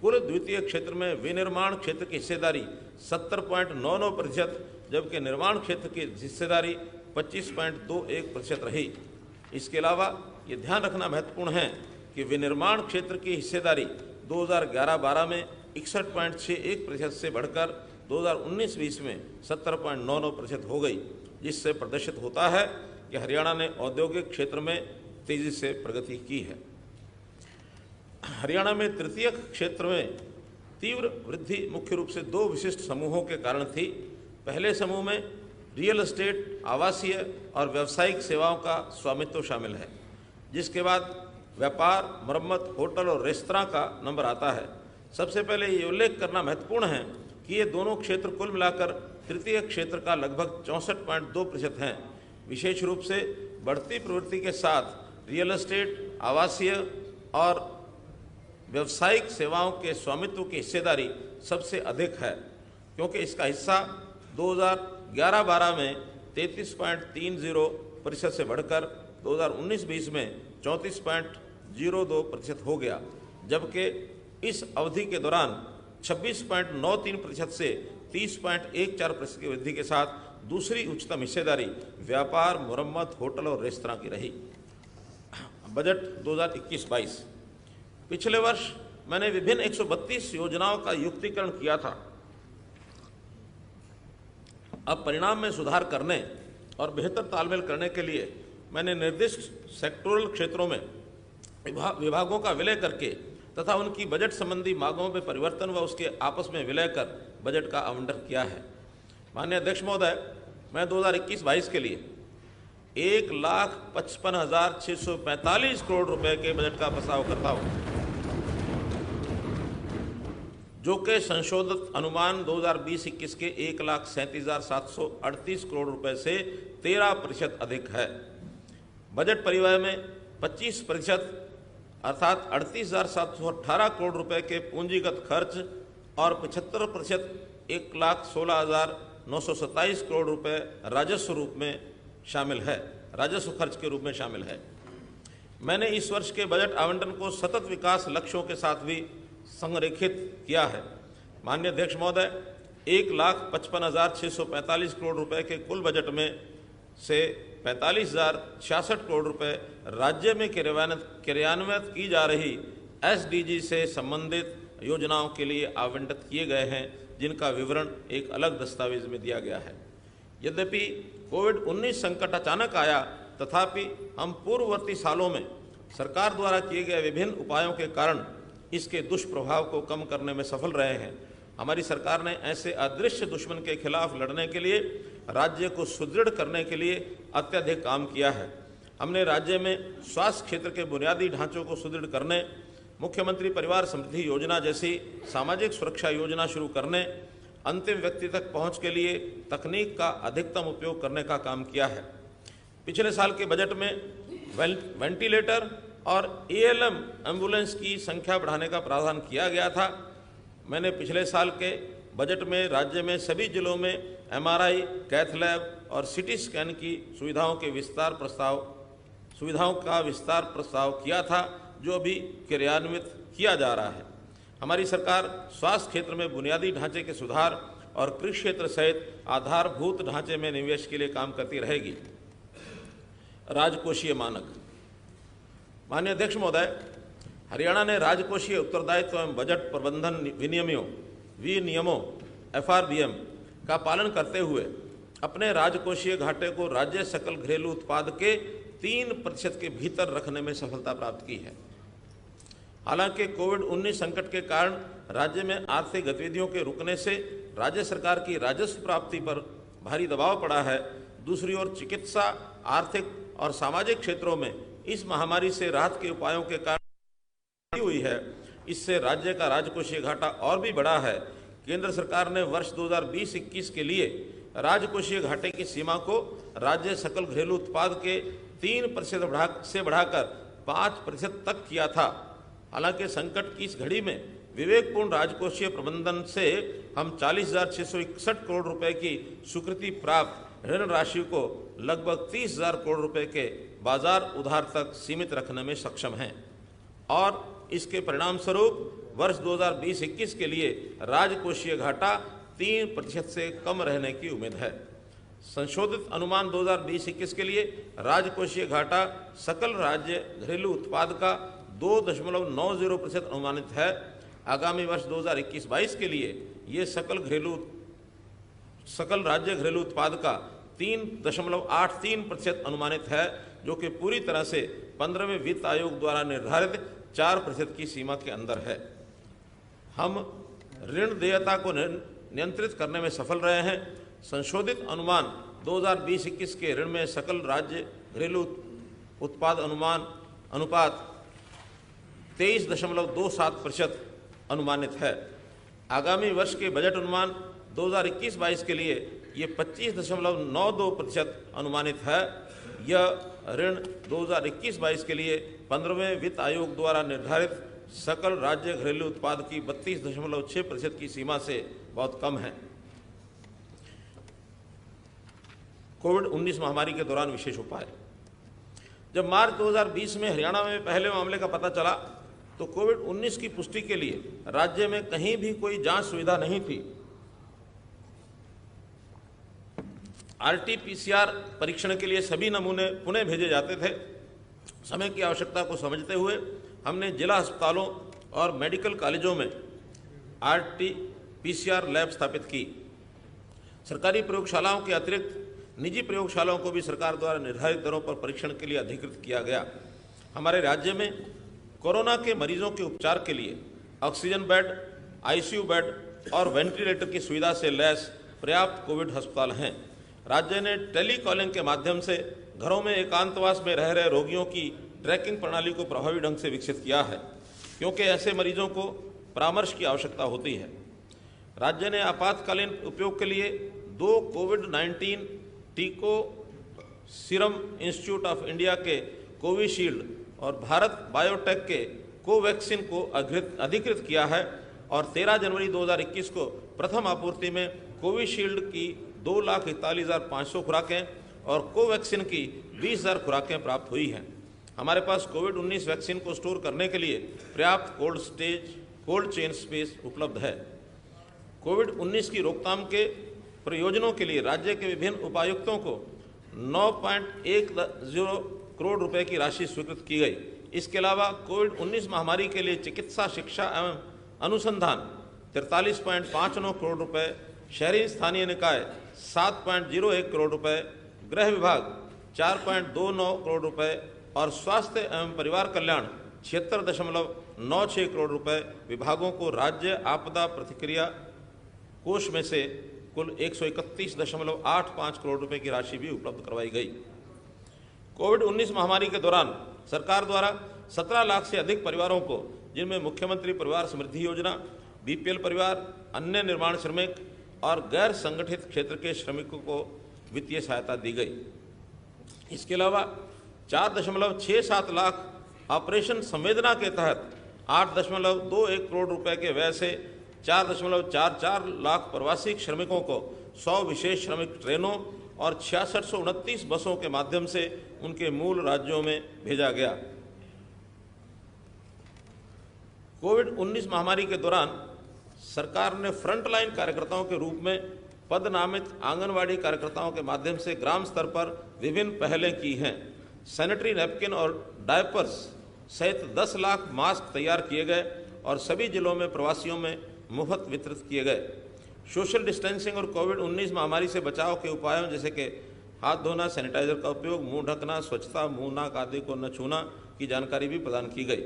S1: कुल द्वितीय क्षेत्र में विनिर्माण क्षेत्र की हिस्सेदारी 70.99%, जबकि निर्माण क्षेत्र की हिस्सेदारी 25.21% रही। इसके अलावा ये ध्यान रखना महत्वपूर्ण है कि विनिर्माण क्षेत्र की हिस्सेदारी 2011-12 में 61.61% से बढ़कर 2019-20 में 70.99% हो गई, जिससे प्रदर्शित होता है कि हरियाणा ने औद्योगिक क्षेत्र में तेजी से प्रगति की है। हरियाणा में तृतीयक क्षेत्र में तीव्र वृद्धि मुख्य रूप से दो विशिष्ट समूहों के कारण थी। पहले समूह में रियल एस्टेट, आवासीय और व्यावसायिक सेवाओं का स्वामित्व शामिल है, जिसके बाद व्यापार, मरम्मत, होटल और रेस्तरां का नंबर आता है। सबसे पहले ये उल्लेख करना महत्वपूर्ण है कि ये दोनों क्षेत्र कुल मिलाकर तृतीय क्षेत्र का लगभग 64.2% हैं। विशेष रूप से बढ़ती प्रवृत्ति के साथ रियल एस्टेट, आवासीय और व्यावसायिक सेवाओं के स्वामित्व की हिस्सेदारी सबसे अधिक है, क्योंकि इसका हिस्सा 2011-12 में 33.30% से बढ़कर 2019-20 में 34.02% हो गया, जबकि इस अवधि के दौरान 26.93% से 30.14% की वृद्धि के साथ दूसरी उच्चतम हिस्सेदारी व्यापार, मरम्मत, होटल और रेस्तरां की रही। बजट 2021-22। पिछले वर्ष मैंने विभिन्न 132 योजनाओं का युक्तिकरण किया था। अब परिणाम में सुधार करने और बेहतर तालमेल करने के लिए मैंने निर्दिष्ट सेक्टोरल क्षेत्रों में विभागों का विलय करके तथा उनकी बजट संबंधी मांगों में परिवर्तन व उसके आपस में विलय कर बजट का आवंटन किया है। माननीय अध्यक्ष महोदय, मैं 2021-22 के लिए 1,55,645 करोड़ रुपए के बजट का प्रस्ताव करता हूँ, जो कि संशोधित अनुमान 2020-21 के 1,37,738 करोड़ रुपए से 13% अधिक है। बजट परिव्यय में 25% अर्थात 38,718 करोड़ रुपए के पूंजीगत खर्च और 75% 1,16,927 करोड़ रुपए राजस्व रूप में शामिल है, राजस्व खर्च के रूप में शामिल है। मैंने इस वर्ष के बजट आवंटन को सतत विकास लक्ष्यों के साथ भी संरेखित किया है। माननीय अध्यक्ष महोदय, 1,55,645 करोड़ रुपए के कुल बजट में से 45,066 करोड़ रुपए राज्य में क्रियान्वित की जा रही SDG से संबंधित योजनाओं के लिए आवंटित किए गए हैं, जिनका विवरण एक अलग दस्तावेज में दिया गया है। यद्यपि कोविड-19 संकट अचानक आया, तथापि हम पूर्ववर्ती सालों में सरकार द्वारा किए गए विभिन्न उपायों के कारण इसके दुष्प्रभाव को कम करने में सफल रहे हैं। हमारी सरकार ने ऐसे अदृश्य दुश्मन के खिलाफ लड़ने के लिए राज्य को सुदृढ़ करने के लिए अत्यधिक काम किया है। हमने राज्य में स्वास्थ्य क्षेत्र के बुनियादी ढांचों को सुदृढ़ करने, मुख्यमंत्री परिवार समृद्धि योजना जैसी सामाजिक सुरक्षा योजना शुरू करने, अंतिम व्यक्ति तक पहुंच के लिए तकनीक का अधिकतम उपयोग करने का काम किया है। पिछले साल के बजट में वेंटिलेटर और ALM एम्बुलेंस की संख्या बढ़ाने का प्रावधान किया गया था। मैंने पिछले साल के बजट में राज्य में सभी जिलों में MRI, कैथ लैब और CT स्कैन की सुविधाओं का विस्तार प्रस्ताव किया था, जो अभी क्रियान्वित किया जा रहा है। हमारी सरकार स्वास्थ्य क्षेत्र में बुनियादी ढांचे के सुधार और कृषि क्षेत्र सहित आधारभूत ढांचे में निवेश के लिए काम करती रहेगी। राजकोषीय मानक। माननीय अध्यक्ष महोदय, हरियाणा ने राजकोषीय उत्तरदायित्व एवं बजट प्रबंधन विनियमों FRBM का पालन करते हुए अपने राजकोषीय घाटे को राज्य सकल घरेलू उत्पाद के 3% के भीतर रखने में सफलता प्राप्त की है। हालांकि कोविड-19 संकट के कारण राज्य में आर्थिक गतिविधियों के रुकने से राज्य सरकार की राजस्व प्राप्ति पर भारी दबाव पड़ा है। दूसरी ओर चिकित्सा, आर्थिक और सामाजिक क्षेत्रों में इस महामारी से राहत के उपायों के कारण हुई है। इससे राज्य का राजकोषीय घाटा और भी बढ़ा है। केंद्र सरकार ने वर्ष 2020-21 के लिए राजकोषीय घाटे की सीमा को राज्य सकल घरेलू उत्पाद के 3% से बढ़ाकर 5% तक किया था। हालांकि संकट की इस घड़ी में विवेकपूर्ण राजकोषीय प्रबंधन से हम 40,661 करोड़ रुपए की स्वीकृति प्राप्त ऋण राशि को लगभग 30,000 करोड़ रुपए के बाजार उधार तक सीमित रखने में सक्षम हैं और इसके परिणाम स्वरूप वर्ष 2020-21 के लिए राजकोषीय घाटा 3% से कम रहने की उम्मीद है। संशोधित अनुमान 2020-21 के लिए राजकोषीय घाटा सकल राज्य घरेलू उत्पाद का 2.90% अनुमानित है। आगामी वर्ष 2021-22 के लिए ये सकल राज्य घरेलू उत्पाद का 3.83% अनुमानित है, जो कि पूरी तरह से 15वें वित्त आयोग द्वारा निर्धारित 4% की सीमा के अंदर है। हम ऋण देयता को नियंत्रित करने में सफल रहे हैं। संशोधित अनुमान 2020-21 के ऋण में सकल राज्य घरेलू उत्पाद अनुपात 23.27% अनुमानित है। आगामी वर्ष के बजट अनुमान 2021-22 के लिए ये 25.92% अनुमानित है। यह ऋण 2021-22 के लिए 15वें वित्त आयोग द्वारा निर्धारित सकल राज्य घरेलू उत्पाद की 32.6% की सीमा से बहुत कम है। कोविड-19 महामारी के दौरान विशेष उपाय। जब मार्च 2020 में हरियाणा में पहले मामले का पता चला तो कोविड-19 की पुष्टि के लिए राज्य में कहीं भी कोई जांच सुविधा नहीं थी। RT-PCR परीक्षण के लिए सभी नमूने पुणे भेजे जाते थे। समय की आवश्यकता को समझते हुए हमने जिला अस्पतालों और मेडिकल कॉलेजों में RT-PCR लैब स्थापित की। सरकारी प्रयोगशालाओं के अतिरिक्त निजी प्रयोगशालाओं को भी सरकार द्वारा निर्धारित दरों पर परीक्षण के लिए अधिकृत किया गया। हमारे राज्य में कोरोना के मरीजों के उपचार के लिए ऑक्सीजन बेड, ICU बेड और वेंटिलेटर की सुविधा से लैस पर्याप्त कोविड अस्पताल हैं। राज्य ने टेली कॉलिंग के माध्यम से घरों में एकांतवास में रह रहे रोगियों की ट्रैकिंग प्रणाली को प्रभावी ढंग से विकसित किया है, क्योंकि ऐसे मरीजों को परामर्श की आवश्यकता होती है। राज्य ने आपातकालीन उपयोग के लिए 2 कोविड-19 टीकों सीरम इंस्टीट्यूट ऑफ इंडिया के कोविशील्ड और भारत बायोटेक के कोवैक्सीन को अधिकृत किया है और 13 जनवरी 2021 को प्रथम आपूर्ति में कोविशील्ड की 2,41,500 खुराकें और कोवैक्सीन की 20,000 खुराकें प्राप्त हुई हैं। हमारे पास कोविड-19 वैक्सीन को स्टोर करने के लिए पर्याप्त कोल्ड चेन स्पेस उपलब्ध है। कोविड-19 की रोकथाम के प्रयोजनों के लिए राज्य के विभिन्न उपायुक्तों को 9.10 करोड़ रुपए की राशि स्वीकृत की गई। इसके अलावा कोविड-19 महामारी के लिए चिकित्सा शिक्षा एवं अनुसंधान 43.59 करोड़ रुपए, शहरी स्थानीय निकाय 7.01 करोड़ रुपए, गृह विभाग 4.29 करोड़ रुपए और स्वास्थ्य एवं परिवार कल्याण 76.96 करोड़ रुपए विभागों को राज्य आपदा प्रतिक्रिया कोष में से कुल 131.85 करोड़ रुपए की राशि भी उपलब्ध करवाई गई। कोविड-19 महामारी के दौरान सरकार द्वारा 17 लाख से अधिक परिवारों को, जिनमें मुख्यमंत्री परिवार समृद्धि योजना, BPL परिवार, अन्य निर्माण श्रमिक और गैर संगठित क्षेत्र के श्रमिकों को वित्तीय सहायता दी गई। इसके अलावा 4.67 लाख ऑपरेशन संवेदना के तहत 8.21 करोड़ रुपए के व्यय से 4.44 लाख प्रवासी श्रमिकों को 100 विशेष श्रमिक ट्रेनों और 6629 बसों के माध्यम से उनके मूल राज्यों में भेजा गया। कोविड-19 महामारी के दौरान सरकार ने फ्रंटलाइन कार्यकर्ताओं के रूप में पदनामित आंगनवाड़ी कार्यकर्ताओं के माध्यम से ग्राम स्तर पर विभिन्न पहलें की हैं। सैनिटरी नैपकिन और डायपर्स सहित 10 लाख मास्क तैयार किए गए और सभी जिलों में प्रवासियों में मुफ्त वितरित किए गए। सोशल डिस्टेंसिंग और कोविड-19 महामारी से बचाव के उपायों जैसे कि हाथ धोना, सैनिटाइजर का उपयोग, मुंह ढकना, स्वच्छता, मुंह नाक आदि को न छूना की जानकारी भी प्रदान की गई।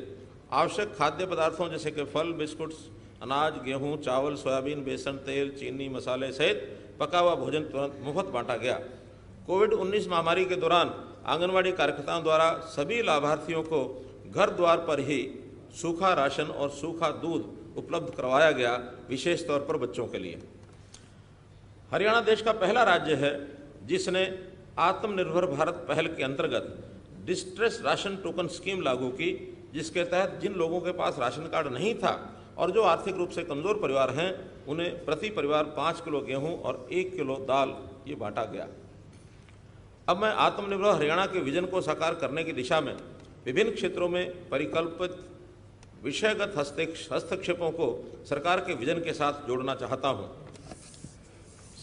S1: आवश्यक खाद्य पदार्थों जैसे कि फल, बिस्कुट, अनाज, गेहूं, चावल, सोयाबीन, बेसन, तेल, चीनी, मसाले सहित पका हुआ भोजन तुरंत मुफ्त बांटा गया। कोविड-19 महामारी के दौरान आंगनवाड़ी कार्यकर्ताओं द्वारा सभी लाभार्थियों को घर द्वार पर ही सूखा राशन और सूखा दूध उपलब्ध करवाया गया, विशेष तौर पर बच्चों के लिए। हरियाणा देश का पहला राज्य है जिसने आत्मनिर्भर भारत पहल के अंतर्गत डिस्ट्रेस राशन टोकन स्कीम लागू की, जिसके तहत जिन लोगों के पास राशन कार्ड नहीं था और जो आर्थिक रूप से कमज़ोर परिवार हैं, उन्हें प्रति परिवार 5 किलो गेहूं और 1 किलो दाल ये बांटा गया। अब मैं आत्मनिर्भर हरियाणा के विजन को साकार करने की दिशा में विभिन्न क्षेत्रों में परिकल्पित विषयगत हस्तक्षेपों को सरकार के विजन के साथ जोड़ना चाहता हूं।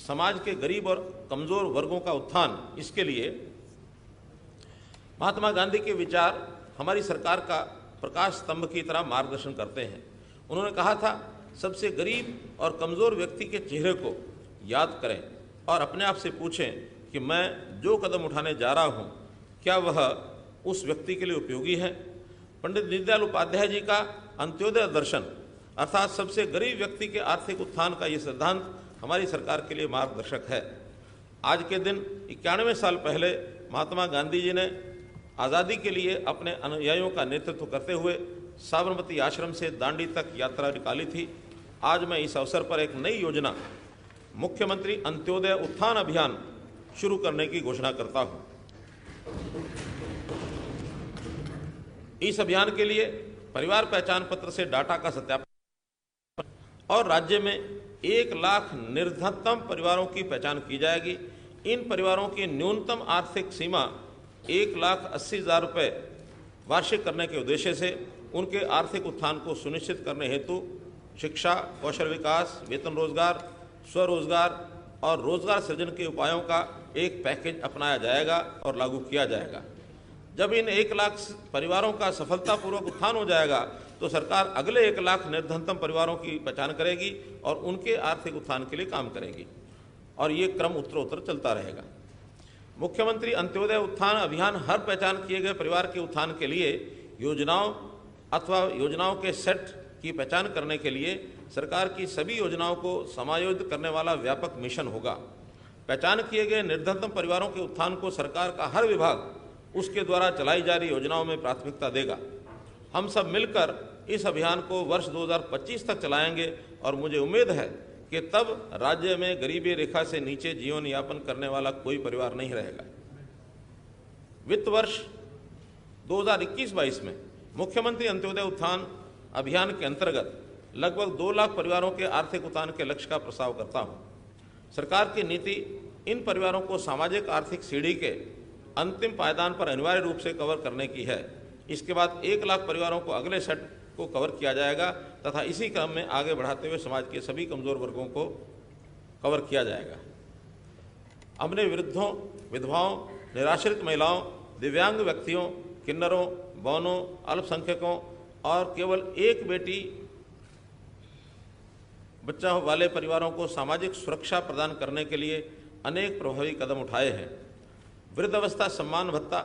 S1: समाज के गरीब और कमज़ोर वर्गों का उत्थान, इसके लिए महात्मा गांधी के विचार हमारी सरकार का प्रकाश स्तंभ की तरह मार्गदर्शन करते हैं। उन्होंने कहा था, सबसे गरीब और कमज़ोर व्यक्ति के चेहरे को याद करें और अपने आप से पूछें कि मैं जो कदम उठाने जा रहा हूं, क्या वह उस व्यक्ति के लिए उपयोगी है। पंडित दीनदयाल उपाध्याय जी का अंत्योदय दर्शन अर्थात सबसे गरीब व्यक्ति के आर्थिक उत्थान का ये सिद्धांत हमारी सरकार के लिए मार्गदर्शक है। आज के दिन 91 साल पहले महात्मा गांधी जी ने आज़ादी के लिए अपने अनुयायियों का नेतृत्व करते हुए साबरमती आश्रम से दांडी तक यात्रा निकाली थी। आज मैं इस अवसर पर एक नई योजना, मुख्यमंत्री अंत्योदय उत्थान अभियान शुरू करने की घोषणा करता हूं। इस अभियान के लिए परिवार पहचान पत्र से डाटा का सत्यापन और राज्य में 1 लाख निर्धनतम परिवारों की पहचान की जाएगी। इन परिवारों की न्यूनतम आर्थिक सीमा 1,80,000 रुपये वार्षिक करने के उद्देश्य से उनके आर्थिक उत्थान को सुनिश्चित करने हेतु शिक्षा, कौशल विकास, वेतन रोजगार, स्वरोजगार और रोजगार सृजन के उपायों का एक पैकेज अपनाया जाएगा और लागू किया जाएगा। जब इन 1 लाख परिवारों का सफलतापूर्वक उत्थान हो जाएगा तो सरकार अगले 1 लाख निर्धनतम परिवारों की पहचान करेगी और उनके आर्थिक उत्थान के लिए काम करेगी और ये क्रम उत्तरोत्तर चलता रहेगा। मुख्यमंत्री अंत्योदय उत्थान अभियान हर पहचान किए गए परिवार के उत्थान के लिए योजनाओं अथवा योजनाओं के सेट की पहचान करने के लिए सरकार की सभी योजनाओं को समायोजित करने वाला व्यापक मिशन होगा। पहचान किए गए निर्धनतम परिवारों के उत्थान को सरकार का हर विभाग उसके द्वारा चलाई जा रही योजनाओं में प्राथमिकता देगा। हम सब मिलकर इस अभियान को वर्ष 2025 तक चलाएंगे और मुझे उम्मीद है कि तब राज्य में गरीबी रेखा से नीचे जीवन यापन करने वाला कोई परिवार नहीं रहेगा। वित्त वर्ष 2021-22 में मुख्यमंत्री अंत्योदय उत्थान अभियान के अंतर्गत लगभग 2 लाख परिवारों के आर्थिक उत्थान के लक्ष्य का प्रस्ताव करता हूं। सरकार की नीति इन परिवारों को सामाजिक आर्थिक सीढ़ी के अंतिम पायदान पर अनिवार्य रूप से कवर करने की है। इसके बाद 1 लाख परिवारों को अगले सेट को कवर किया जाएगा तथा इसी क्रम में आगे बढ़ाते हुए समाज के सभी कमजोर वर्गों को कवर किया जाएगा। हमने वृद्धों, विधवाओं, निराश्रित महिलाओं, दिव्यांग व्यक्तियों, किन्नरों, बौनों, अल्पसंख्यकों और केवल एक बेटी बच्चा वाले परिवारों को सामाजिक सुरक्षा प्रदान करने के लिए अनेक प्रभावी कदम उठाए हैं। वृद्धावस्था सम्मान भत्ता,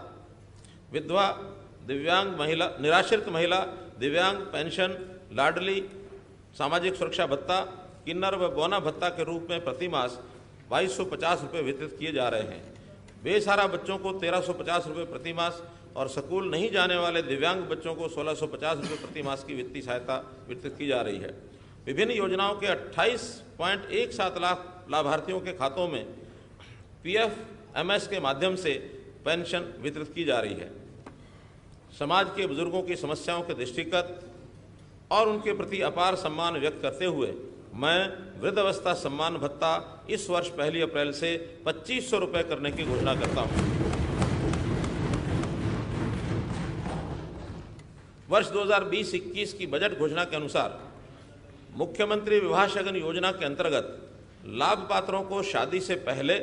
S1: विधवा, दिव्यांग महिला, निराश्रित महिला, दिव्यांग पेंशन, लाडली सामाजिक सुरक्षा भत्ता, किन्नर व बौना भत्ता के रूप में प्रति मास 2250 रुपये वितरित किए जा रहे हैं। बेसहारा बच्चों को 1350 रुपये प्रति मास और स्कूल नहीं जाने वाले दिव्यांग बच्चों को 1650 रुपये प्रति मास की वित्तीय सहायता वितरित की जा रही है। विभिन्न योजनाओं के 28.17 लाख लाभार्थियों के खातों में PFMS के माध्यम से पेंशन वितरित की जा रही है। समाज के बुजुर्गों की समस्याओं के दृष्टिगत और उनके प्रति अपार सम्मान व्यक्त करते हुए मैं वृद्धावस्था सम्मान भत्ता इस वर्ष 1 अप्रैल से 2500 रुपये करने की घोषणा करता हूं। वर्ष 2020-21 की बजट घोषणा के अनुसार मुख्यमंत्री विवाह शगन योजना के अंतर्गत लाभ पात्रों को शादी से पहले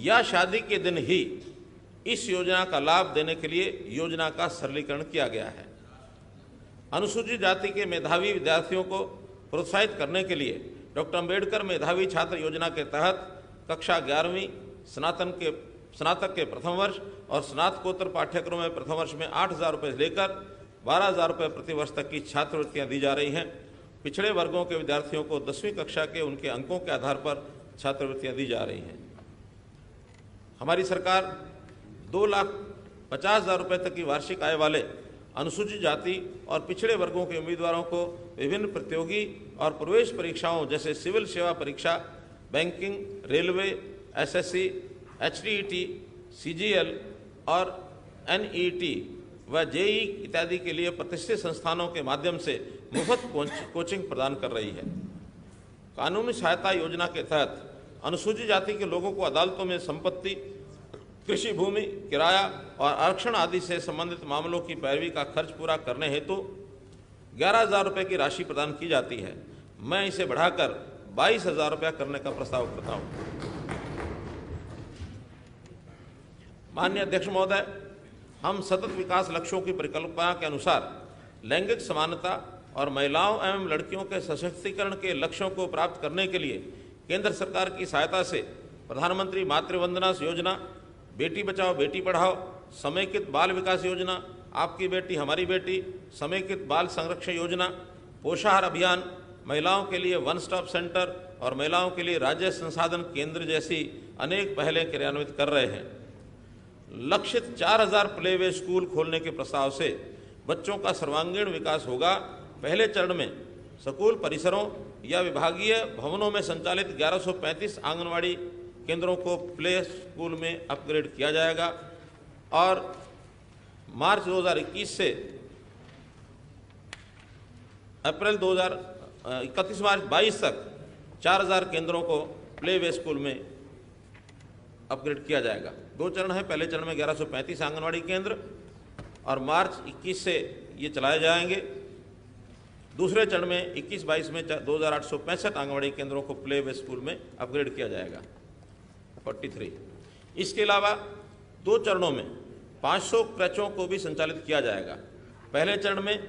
S1: या शादी के दिन ही इस योजना का लाभ देने के लिए योजना का सरलीकरण किया गया है। अनुसूचित जाति के मेधावी विद्यार्थियों को प्रोत्साहित करने के लिए डॉक्टर अंबेडकर मेधावी छात्र योजना के तहत कक्षा 11वीं स्नातक के प्रथम वर्ष और स्नातकोत्तर पाठ्यक्रम में प्रथम वर्ष में 8,000 रुपये लेकर 12,000 रुपये प्रति वर्ष तक की छात्रवृत्तियां दी जा रही हैं। पिछड़े वर्गों के विद्यार्थियों को 10वीं कक्षा के उनके अंकों के आधार पर छात्रवृत्तियां दी जा रही हैं। हमारी सरकार 2,50,000 रुपये तक की वार्षिक आय वाले अनुसूचित जाति और पिछड़े वर्गों के उम्मीदवारों को विभिन्न प्रतियोगी और प्रवेश परीक्षाओं जैसे सिविल सेवा परीक्षा, banking, railway, SSC, HTET, CGL और एनईटी व जेईई इत्यादि के लिए प्रतिष्ठित संस्थानों के माध्यम से मुफ्त कोचिंग प्रदान कर रही है। कानूनी सहायता योजना के तहत अनुसूचित जाति के लोगों को अदालतों में संपत्ति, कृषि भूमि, किराया और आरक्षण आदि से संबंधित मामलों की पैरवी का खर्च पूरा करने हेतु 11,000 रुपये की राशि प्रदान की जाती है। मैं इसे बढ़ाकर 22,000 रुपया करने का प्रस्ताव करता हूँ। माननीय अध्यक्ष महोदय, हम सतत विकास लक्ष्यों की परिकल्पना के अनुसार लैंगिक समानता और महिलाओं एवं लड़कियों के सशक्तिकरण के लक्ष्यों को प्राप्त करने के लिए केंद्र सरकार की सहायता से प्रधानमंत्री मातृवंदना योजना, बेटी बचाओ बेटी पढ़ाओ, समेकित बाल विकास योजना, आपकी बेटी हमारी बेटी, समेकित बाल संरक्षण योजना, पोषाहार अभियान, महिलाओं के लिए वन स्टॉप सेंटर और महिलाओं के लिए राज्य संसाधन केंद्र जैसी अनेक पहलें क्रियान्वित कर रहे हैं। लक्षित 4,000 प्ले वे स्कूल खोलने के प्रस्ताव से बच्चों का सर्वांगीण विकास होगा। पहले चरण में स्कूल परिसरों या विभागीय भवनों में संचालित 1135 आंगनवाड़ी केंद्रों को प्ले स्कूल में अपग्रेड किया जाएगा और मार्च 2021 से अप्रैल 31 मार्च 22 तक 4,000 केंद्रों को प्ले वे स्कूल में अपग्रेड किया जाएगा। 2 चरण है। पहले चरण में 1135 आंगनवाड़ी केंद्र और मार्च 21 से ये चलाए जाएंगे। दूसरे चरण में 21-22 में 2,865 आंगनवाड़ी केंद्रों को प्ले वे स्कूल में अपग्रेड किया जाएगा। 43। इसके अलावा 2 चरणों में 500 क्रचों को भी संचालित किया जाएगा। पहले चरण में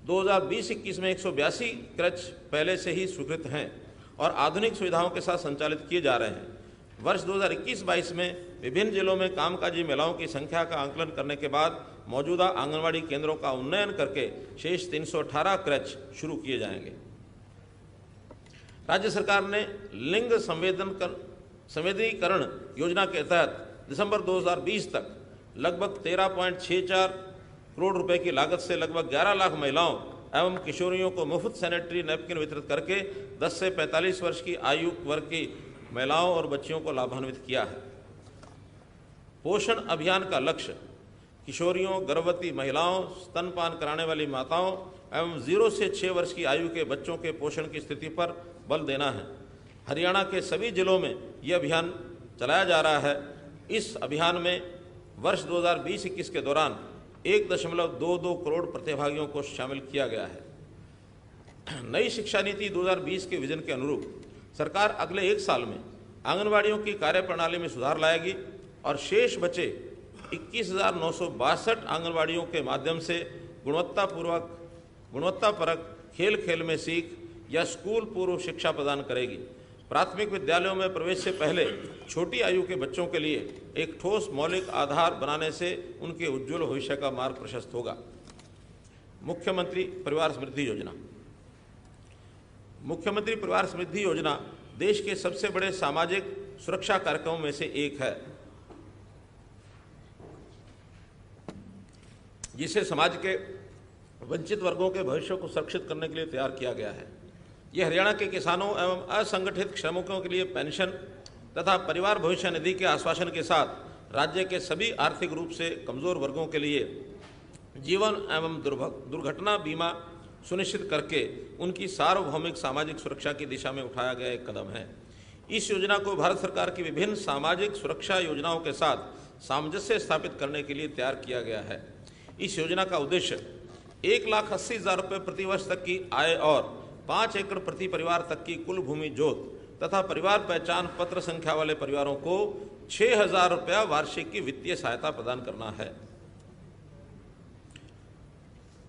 S1: 2020-21 में 182 क्रच पहले से ही स्वीकृत हैं और आधुनिक सुविधाओं के साथ संचालित किए जा रहे हैं। वर्ष 2021-22 में विभिन्न जिलों में कामकाजी महिलाओं की संख्या का आंकलन करने के बाद मौजूदा आंगनवाड़ी केंद्रों का उन्नयन करके शेष 318 क्रच शुरू किए जाएंगे। राज्य सरकार ने लिंग संवेदीकरण योजना के तहत दिसंबर 2020 तक लगभग 13.64 करोड़ रुपए की लागत से लगभग 11 लाख महिलाओं एवं किशोरियों को मुफ्त सैनिटरी नैपकिन वितरित करके 10 से 45 वर्ष की आयु वर्ग की महिलाओं और बच्चियों को लाभान्वित किया है। पोषण अभियान का लक्ष्य किशोरियों, गर्भवती महिलाओं, स्तनपान कराने वाली माताओं एवं 0 से 6 वर्ष की आयु के बच्चों के पोषण की स्थिति पर बल देना है। हरियाणा के सभी जिलों में यह अभियान चलाया जा रहा है। इस अभियान में वर्ष 2020-21 के दौरान 1.22 करोड़ प्रतिभागियों को शामिल किया गया है। नई शिक्षा नीति 2020 के विजन के अनुरूप सरकार अगले 1 साल में आंगनवाड़ियों की कार्यप्रणाली में सुधार लाएगी और शेष बचे 21,962 आंगनवाड़ियों के माध्यम से गुणवत्तापरक खेल खेल में सीख या स्कूल पूर्व शिक्षा प्रदान करेगी। प्राथमिक विद्यालयों में प्रवेश से पहले छोटी आयु के बच्चों के लिए एक ठोस मौलिक आधार बनाने से उनके उज्ज्वल भविष्य का मार्ग प्रशस्त होगा। मुख्यमंत्री परिवार समृद्धि योजना। मुख्यमंत्री परिवार समृद्धि योजना देश के सबसे बड़े सामाजिक सुरक्षा कार्यक्रमों में से एक है, जिसे समाज के वंचित वर्गों के भविष्य को सुरक्षित करने के लिए तैयार किया गया है। यह हरियाणा के किसानों एवं असंगठित श्रमिकों के लिए पेंशन तथा परिवार भविष्य निधि के आश्वासन के साथ राज्य के सभी आर्थिक रूप से कमजोर वर्गों के लिए जीवन एवं दुर्घटना बीमा सुनिश्चित करके उनकी सार्वभौमिक सामाजिक सुरक्षा की दिशा में उठाया गया एक कदम है। इस योजना को भारत सरकार की विभिन्न सामाजिक सुरक्षा योजनाओं के साथ सामंजस्य स्थापित करने के लिए तैयार किया गया है। इस योजना का उद्देश्य 1,80,000 रुपये प्रति वर्ष तक की आय और 5 एकड़ प्रति परिवार तक की कुल भूमि जोत तथा परिवार पहचान पत्र संख्या वाले परिवारों को 6,000 रुपया वार्षिक की वित्तीय सहायता प्रदान करना है।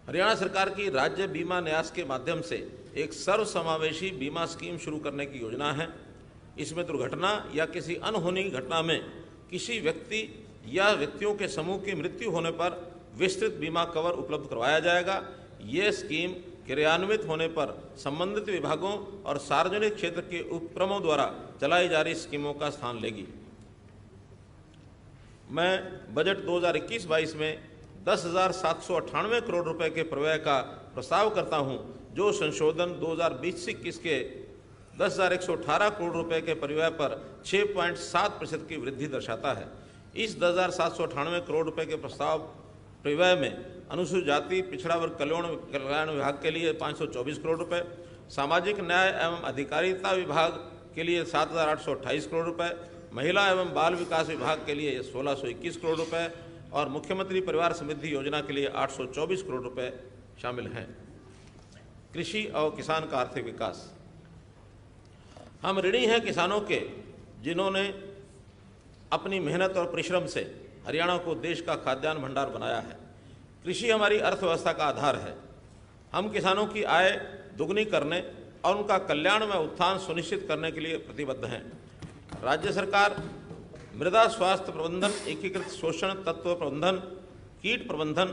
S1: हरियाणा सरकार की राज्य बीमा न्यास के माध्यम से एक सर्वसमावेशी बीमा स्कीम शुरू करने की योजना है। इसमें दुर्घटना या किसी अनहोनी घटना में किसी व्यक्ति या व्यक्तियों के समूह की मृत्यु होने पर विस्तृत बीमा कवर उपलब्ध करवाया जाएगा। ये स्कीम क्रियान्वित होने पर संबंधित विभागों और सार्वजनिक क्षेत्र के उपक्रमों द्वारा चलाई जा रही स्कीमों का स्थान लेगी। मैं बजट 2021-22 में 10,798 करोड़ रुपए के प्रव्यय का प्रस्ताव करता हूं, जो संशोधन 2020-21 के 10,118 करोड़ रुपए के परिव्यय पर 6.7% की वृद्धि दर्शाता है। इस 10,798 करोड़ रुपए के प्रस्ताव परिव्यय में अनुसूचित जाति पिछड़ा वर्ग कल्याण विभाग के लिए 524 करोड़ रुपए, सामाजिक न्याय एवं अधिकारिता विभाग के लिए 7,828 करोड़ रुपए, महिला एवं बाल विकास विभाग के लिए 1,621 करोड़ रुपए और मुख्यमंत्री परिवार समृद्धि योजना के लिए 824 करोड़ रुपए शामिल हैं। कृषि और किसान का आर्थिक विकास। हम ऋणी हैं किसानों के, जिन्होंने अपनी मेहनत और परिश्रम से हरियाणा को देश का खाद्यान्न भंडार बनाया है। कृषि हमारी अर्थव्यवस्था का आधार है। हम किसानों की आय दुगनी करने और उनका कल्याण में उत्थान सुनिश्चित करने के लिए प्रतिबद्ध हैं। राज्य सरकार मृदा स्वास्थ्य प्रबंधन, एकीकृत शोषण तत्व प्रबंधन, कीट प्रबंधन,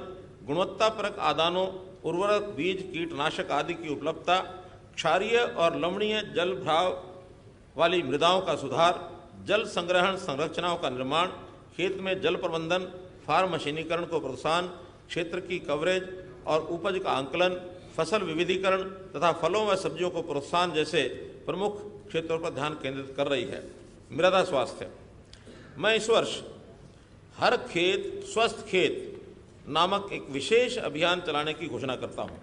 S1: गुणवत्तापरक आदानों, उर्वरक, बीज, कीटनाशक आदि की उपलब्धता, क्षारीय और लवणीय जल भराव वाली मृदाओं का सुधार, जल संग्रहण संरचनाओं का निर्माण, खेत में जल प्रबंधन, फार्म मशीनीकरण को प्रोत्साहन, क्षेत्र की कवरेज और उपज का आंकलन, फसल विविधीकरण तथा फलों व सब्जियों को प्रोत्साहन जैसे प्रमुख क्षेत्रों पर ध्यान केंद्रित कर रही है। मृदा स्वास्थ्य। मैं इस वर्ष हर खेत स्वस्थ खेत नामक एक विशेष अभियान चलाने की घोषणा करता हूं।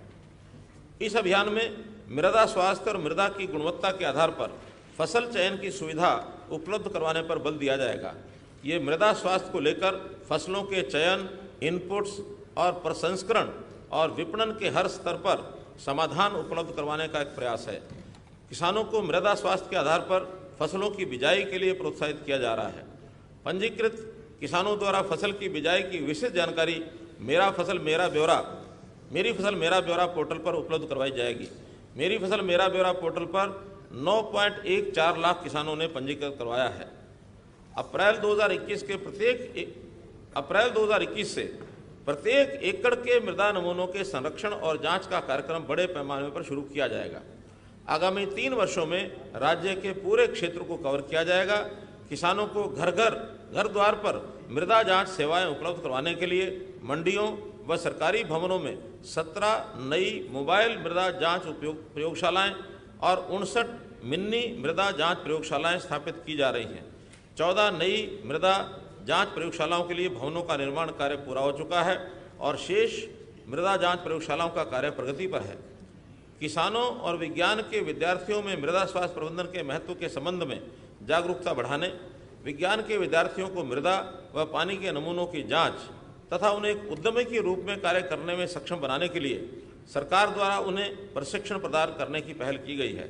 S1: इस अभियान में मृदा स्वास्थ्य और मृदा की गुणवत्ता के आधार पर फसल चयन की सुविधा उपलब्ध करवाने पर बल दिया जाएगा। ये मृदा स्वास्थ्य को लेकर फसलों के चयन, इनपुट्स और प्रसंस्करण और विपणन के हर स्तर पर समाधान उपलब्ध करवाने का एक प्रयास है। किसानों को मृदा स्वास्थ्य के आधार पर फसलों की बिजाई के लिए प्रोत्साहित किया जा रहा है। पंजीकृत किसानों द्वारा फसल की बिजाई की विशेष जानकारी मेरी फसल मेरा ब्यौरा पोर्टल पर उपलब्ध करवाई जाएगी। मेरी फसल मेरा ब्यौरा पोर्टल पर 9.14 लाख किसानों ने पंजीकृत करवाया है। अप्रैल 2021 से प्रत्येक एकड़ के मृदा नमूनों के संरक्षण और जांच का कार्यक्रम बड़े पैमाने पर शुरू किया जाएगा। आगामी 3 वर्षों में राज्य के पूरे क्षेत्र को कवर किया जाएगा। किसानों को घर द्वार पर मृदा जांच सेवाएं उपलब्ध करवाने के लिए मंडियों व सरकारी भवनों में 17 नई मोबाइल मृदा जांच प्रयोगशालाएं और 59 मिनी मृदा जांच प्रयोगशालाएं स्थापित की जा रही हैं। 14 नई मृदा जांच प्रयोगशालाओं के लिए भवनों का निर्माण कार्य पूरा हो चुका है और शेष मृदा जांच प्रयोगशालाओं का कार्य प्रगति पर है। किसानों और विज्ञान के विद्यार्थियों में मृदा स्वास्थ्य प्रबंधन के महत्व के संबंध में जागरूकता बढ़ाने, विज्ञान के विद्यार्थियों को मृदा व पानी के नमूनों की जांच तथा उन्हें एक उद्यमी के रूप में कार्य करने में सक्षम बनाने के लिए सरकार द्वारा उन्हें प्रशिक्षण प्रदान करने की पहल की गई है।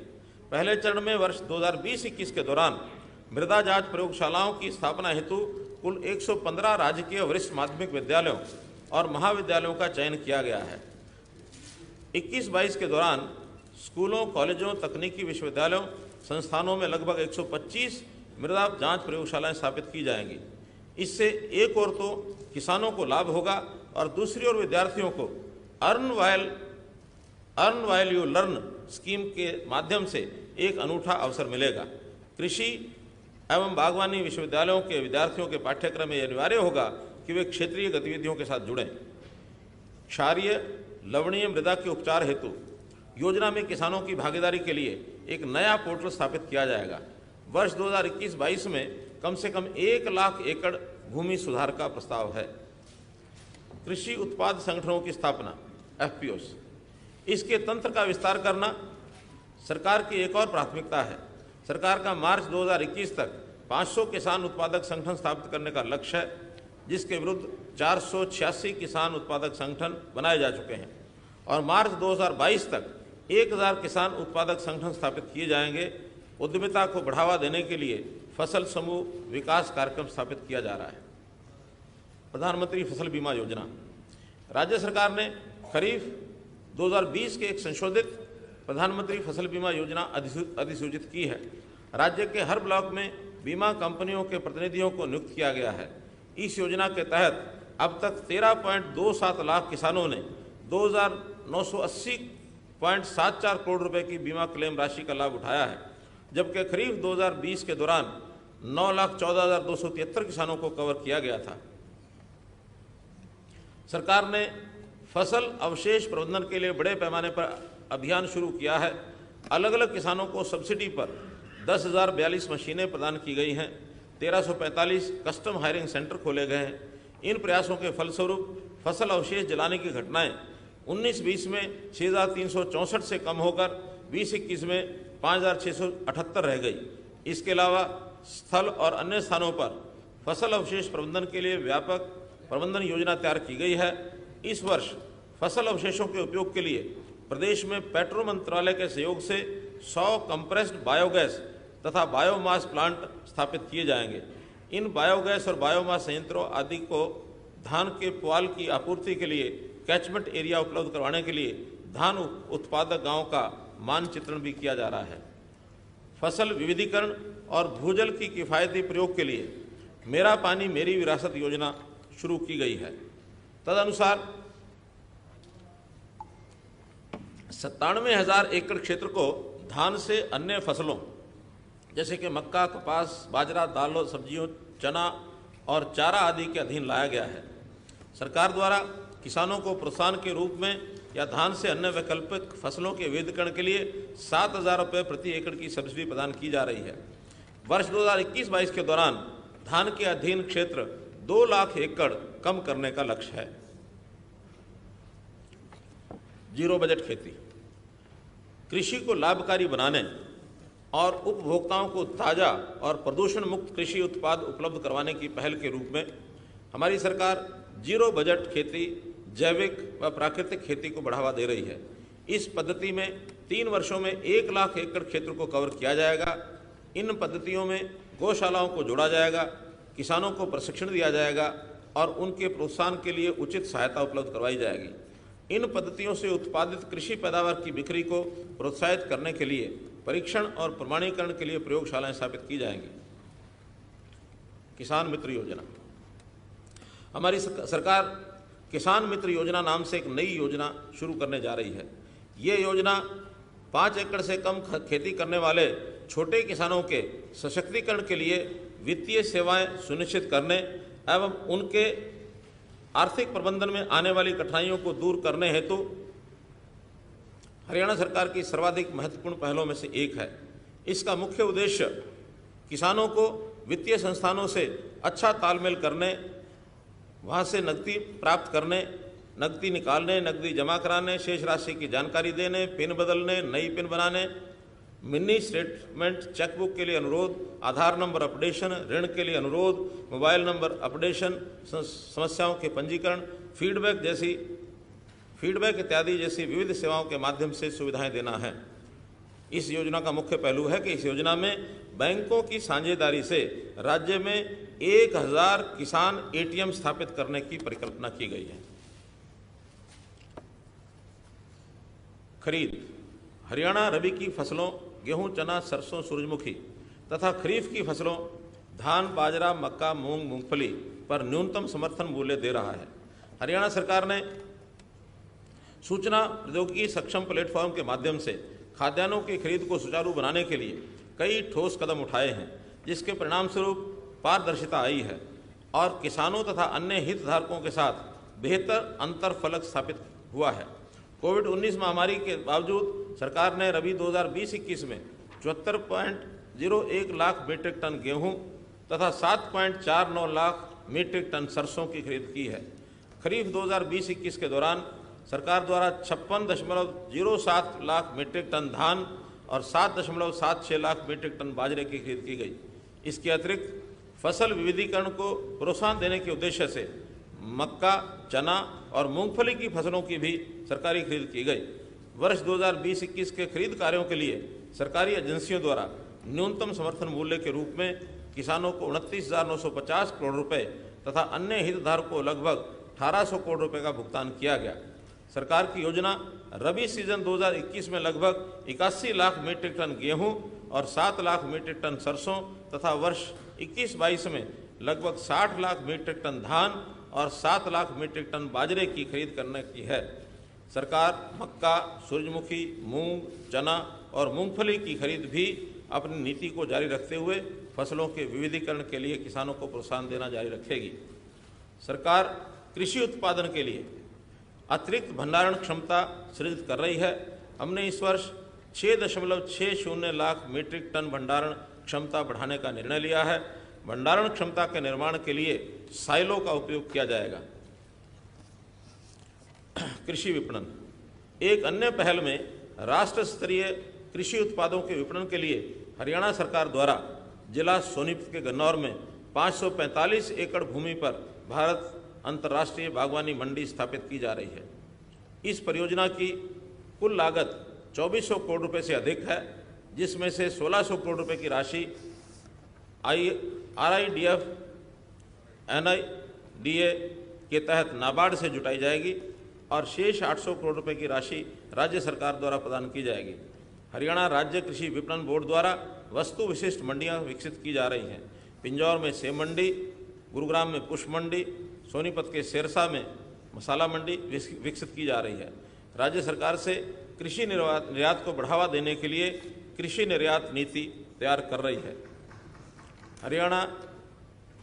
S1: पहले चरण में वर्ष 2020-21 के दौरान मृदा जांच प्रयोगशालाओं की स्थापना हेतु कुल 115 राजकीय वरिष्ठ माध्यमिक विद्यालयों और महाविद्यालयों का चयन किया गया है। 21-22 के दौरान स्कूलों, कॉलेजों, तकनीकी विश्वविद्यालयों, संस्थानों में लगभग 125 मृदा जांच प्रयोगशालाएं स्थापित की जाएंगी। इससे एक ओर तो किसानों को लाभ होगा और दूसरी ओर विद्यार्थियों को earn while you learn scheme के माध्यम से एक अनूठा अवसर मिलेगा। कृषि एवं बागवानी विश्वविद्यालयों के विद्यार्थियों के पाठ्यक्रम में अनिवार्य होगा कि वे क्षेत्रीय गतिविधियों के साथ जुड़ें। क्षारीय लवणीय मृदा के उपचार हेतु योजना में किसानों की भागीदारी के लिए एक नया पोर्टल स्थापित किया जाएगा। वर्ष 2021-22 में कम से कम 1 लाख एकड़ भूमि सुधार का प्रस्ताव है। कृषि उत्पाद संगठनों की स्थापना, FPOs, इसके तंत्र का विस्तार करना सरकार की एक और प्राथमिकता है। सरकार का मार्च 2021 तक 500 किसान उत्पादक संगठन स्थापित करने का लक्ष्य है, जिसके विरुद्ध 486 किसान उत्पादक संगठन बनाए जा चुके हैं और मार्च 2022 तक 1000 किसान उत्पादक संगठन स्थापित किए जाएंगे। उद्यमिता को बढ़ावा देने के लिए फसल समूह विकास कार्यक्रम स्थापित किया जा रहा है। प्रधानमंत्री फसल बीमा योजना। राज्य सरकार ने खरीफ 2020 के एक संशोधित प्रधानमंत्री फसल बीमा योजना अधिसूचित की है। राज्य के हर ब्लॉक में बीमा कंपनियों के प्रतिनिधियों को नियुक्त किया गया है। इस योजना के तहत अब तक 13.27 लाख किसानों ने 2,980.74 करोड़ रुपए की बीमा क्लेम राशि का लाभ उठाया है, जबकि खरीफ 2020 के दौरान 9,14,273 किसानों को कवर किया गया था। सरकार ने फसल अवशेष प्रबंधन के लिए बड़े पैमाने पर अभियान शुरू किया है। अलग अलग किसानों को सब्सिडी पर 10,042 मशीनें प्रदान की गई हैं। 1345 कस्टम हायरिंग सेंटर खोले गए हैं। इन प्रयासों के फलस्वरूप फसल अवशेष जलाने की घटनाएं 19-20 में 6,364 से कम होकर 20-21 में 5,678 रह गई। इसके अलावा स्थल और अन्य स्थानों पर फसल अवशेष प्रबंधन के लिए व्यापक प्रबंधन योजना तैयार की गई है। इस वर्ष फसल अवशेषों के उपयोग के लिए प्रदेश में पेट्रो मंत्रालय के सहयोग से 100 कंप्रेस्ड बायोगैस तथा बायोमास प्लांट स्थापित किए जाएंगे। इन बायोगैस और बायोमास संयंत्रों आदि को धान के पुआल की आपूर्ति के लिए कैचमेंट एरिया उपलब्ध करवाने के लिए धान उत्पादक गांवों का मानचित्रण भी किया जा रहा है। फसल विविधीकरण और भूजल की किफ़ायती प्रयोग के लिए मेरा पानी मेरी विरासत योजना शुरू की गई है। तदनुसार 97,000 एकड़ क्षेत्र को धान से अन्य फसलों जैसे कि मक्का, कपास, बाजरा, दालों, सब्जियों, चना और चारा आदि के अधीन लाया गया है। सरकार द्वारा किसानों को प्रोत्साहन के रूप में या धान से अन्य वैकल्पिक फसलों के विविधीकरण के लिए 7,000 रुपये प्रति एकड़ की सब्सिडी प्रदान की जा रही है। वर्ष 2021-22 के दौरान धान के अधीन क्षेत्र 2 लाख एकड़ कम करने का लक्ष्य है। जीरो बजट खेती कृषि को लाभकारी बनाने और उपभोक्ताओं को ताज़ा और प्रदूषण मुक्त कृषि उत्पाद उपलब्ध करवाने की पहल के रूप में हमारी सरकार जीरो बजट खेती, जैविक व प्राकृतिक खेती को बढ़ावा दे रही है। इस पद्धति में 3 वर्षों में 1 लाख एकड़ क्षेत्र को कवर किया जाएगा। इन पद्धतियों में गौशालाओं को जोड़ा जाएगा, किसानों को प्रशिक्षण दिया जाएगा और उनके प्रोत्साहन के लिए उचित सहायता उपलब्ध करवाई जाएगी। इन पद्धतियों से उत्पादित कृषि पैदावार की बिक्री को प्रोत्साहित करने के लिए परीक्षण और प्रमाणीकरण के लिए प्रयोगशालाएं स्थापित की जाएंगी। किसान मित्र योजना, हमारी सरकार किसान मित्र योजना नाम से एक नई योजना शुरू करने जा रही है। ये योजना 5 एकड़ से कम खेती करने वाले छोटे किसानों के सशक्तिकरण के लिए वित्तीय सेवाएं सुनिश्चित करने एवं उनके आर्थिक प्रबंधन में आने वाली कठिनाइयों को दूर करने हेतु हरियाणा सरकार की सर्वाधिक महत्वपूर्ण पहलों में से एक है। इसका मुख्य उद्देश्य किसानों को वित्तीय संस्थानों से अच्छा तालमेल करने, वहाँ से नकदी प्राप्त करने, नकदी निकालने, नकदी जमा कराने, शेष राशि की जानकारी देने, पिन बदलने, नई पिन बनाने, मिनी स्टेटमेंट, चेकबुक के लिए अनुरोध, आधार नंबर अपडेशन, ऋण के लिए अनुरोध, मोबाइल नंबर अपडेशन, समस्याओं के पंजीकरण, फीडबैक इत्यादि जैसी विविध सेवाओं के माध्यम से सुविधाएं देना है। इस योजना का मुख्य पहलू है कि इस योजना में बैंकों की साझेदारी से राज्य में 1000 किसान एटीएम स्थापित करने की परिकल्पना की गई है। खरीद, हरियाणा रबी की फसलों गेहूं, चना, सरसों, सूरजमुखी तथा खरीफ की फसलों धान, बाजरा, मक्का, मूंग, मूंगफली पर न्यूनतम समर्थन मूल्य दे रहा है। हरियाणा सरकार ने सूचना प्रौद्योगिकी सक्षम प्लेटफॉर्म के माध्यम से खाद्यान्नों की खरीद को सुचारू बनाने के लिए कई ठोस कदम उठाए हैं, जिसके परिणाम स्वरूप पारदर्शिता आई है और किसानों तथा अन्य हितधारकों के साथ बेहतर अंतरफलक स्थापित हुआ है। कोविड-19 महामारी के बावजूद सरकार ने रबी 2020-21 में 74.01 लाख मीट्रिक टन गेहूं तथा 7.49 लाख मीट्रिक टन सरसों की खरीद की है। खरीफ 2020-21 के दौरान सरकार द्वारा 56.07 लाख मीट्रिक टन धान और 7.76 लाख मीट्रिक टन बाजरे की खरीद की गई। इसके अतिरिक्त फसल विविधीकरण को प्रोत्साहन देने के उद्देश्य से मक्का, चना और मूंगफली की फसलों की भी सरकारी खरीद की गई। वर्ष 2020-21 के खरीद कार्यों के लिए सरकारी एजेंसियों द्वारा न्यूनतम समर्थन मूल्य के रूप में किसानों को 29,950 करोड़ रुपए तथा अन्य हितधारकों को लगभग 1800 करोड़ रुपए का भुगतान किया गया। सरकार की योजना रबी सीजन 2021 में लगभग 81 लाख मीट्रिक टन गेहूं और 7 लाख मीट्रिक टन सरसों तथा वर्ष 21-22 में लगभग 60 लाख मीट्रिक टन धान और 7 लाख मीट्रिक टन बाजरे की खरीद करने की है। सरकार मक्का, सूरजमुखी, मूंग, चना और मूंगफली की खरीद भी अपनी नीति को जारी रखते हुए फसलों के विविधीकरण के लिए किसानों को प्रोत्साहन देना जारी रखेगी। सरकार कृषि उत्पादन के लिए अतिरिक्त भंडारण क्षमता सृजित कर रही है। हमने इस वर्ष 6.60 लाख मीट्रिक टन भंडारण क्षमता बढ़ाने का निर्णय लिया है। भंडारण क्षमता के निर्माण के लिए साइलो का उपयोग किया जाएगा। कृषि विपणन, एक अन्य पहल में राष्ट्र स्तरीय कृषि उत्पादों के विपणन के लिए हरियाणा सरकार द्वारा जिला सोनीपत के गन्नौर में 545 एकड़ भूमि पर भारत अंतर्राष्ट्रीय बागवानी मंडी स्थापित की जा रही है। इस परियोजना की कुल लागत 2400 करोड़ रुपए से अधिक है, जिसमें से 1600 करोड़ रुपए की राशि RIDF NIDA के तहत नाबार्ड से जुटाई जाएगी और शेष 800 करोड़ रुपए की राशि राज्य सरकार द्वारा प्रदान की जाएगी। हरियाणा राज्य कृषि विपणन बोर्ड द्वारा वस्तु विशिष्ट मंडियां विकसित की जा रही हैं। पिंजौर में सेब मंडी, गुरुग्राम में पुष्प मंडी, सोनीपत के सिरसा में मसाला मंडी विकसित की जा रही है। राज्य सरकार से कृषि निर्यात को बढ़ावा देने के लिए कृषि निर्यात नीति तैयार कर रही है। हरियाणा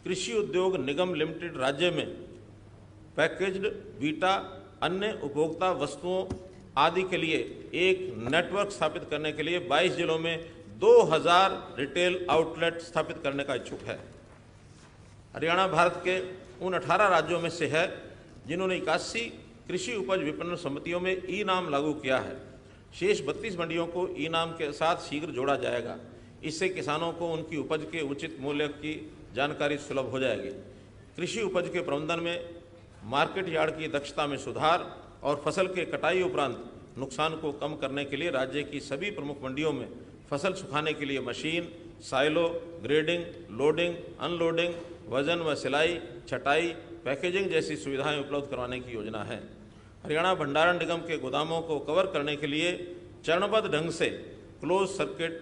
S1: कृषि उद्योग निगम लिमिटेड राज्य में पैकेज्ड बीटा, अन्य उपभोक्ता वस्तुओं आदि के लिए एक नेटवर्क स्थापित करने के लिए 22 जिलों में 2000 रिटेल आउटलेट स्थापित करने का इच्छुक है। हरियाणा भारत के उन 18 राज्यों में से है जिन्होंने 81 कृषि उपज विपणन समितियों में ई नाम लागू किया है। शेष 32 मंडियों को ई नाम के साथ शीघ्र जोड़ा जाएगा। इससे किसानों को उनकी उपज के उचित मूल्य की जानकारी सुलभ हो जाएगी। कृषि उपज के प्रबंधन में मार्केट यार्ड की दक्षता में सुधार और फसल के कटाई उपरांत नुकसान को कम करने के लिए राज्य की सभी प्रमुख मंडियों में फसल सुखाने के लिए machine, silo, grading, loading, unloading, वजन व सिलाई, छटाई, पैकेजिंग जैसी सुविधाएं उपलब्ध करवाने की योजना है। हरियाणा भंडारण निगम के गोदामों को कवर करने के लिए चरणबद्ध ढंग से क्लोज सर्किट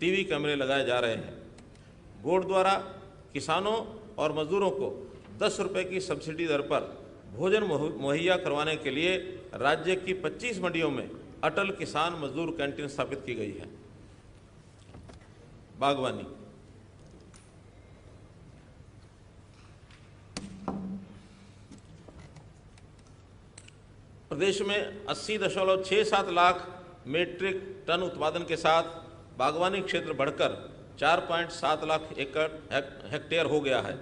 S1: टीवी कैमरे लगाए जा रहे हैं। बोर्ड द्वारा किसानों और मजदूरों को 10 रुपये की सब्सिडी दर पर भोजन मुहैया करवाने के लिए राज्य की 25 मंडियों में अटल किसान मजदूर कैंटीन स्थापित की गई है। बागवानी, प्रदेश में 80.67 लाख मीट्रिक टन उत्पादन के साथ बागवानी क्षेत्र बढ़कर 4.7 लाख हेक्टेयर हो गया है।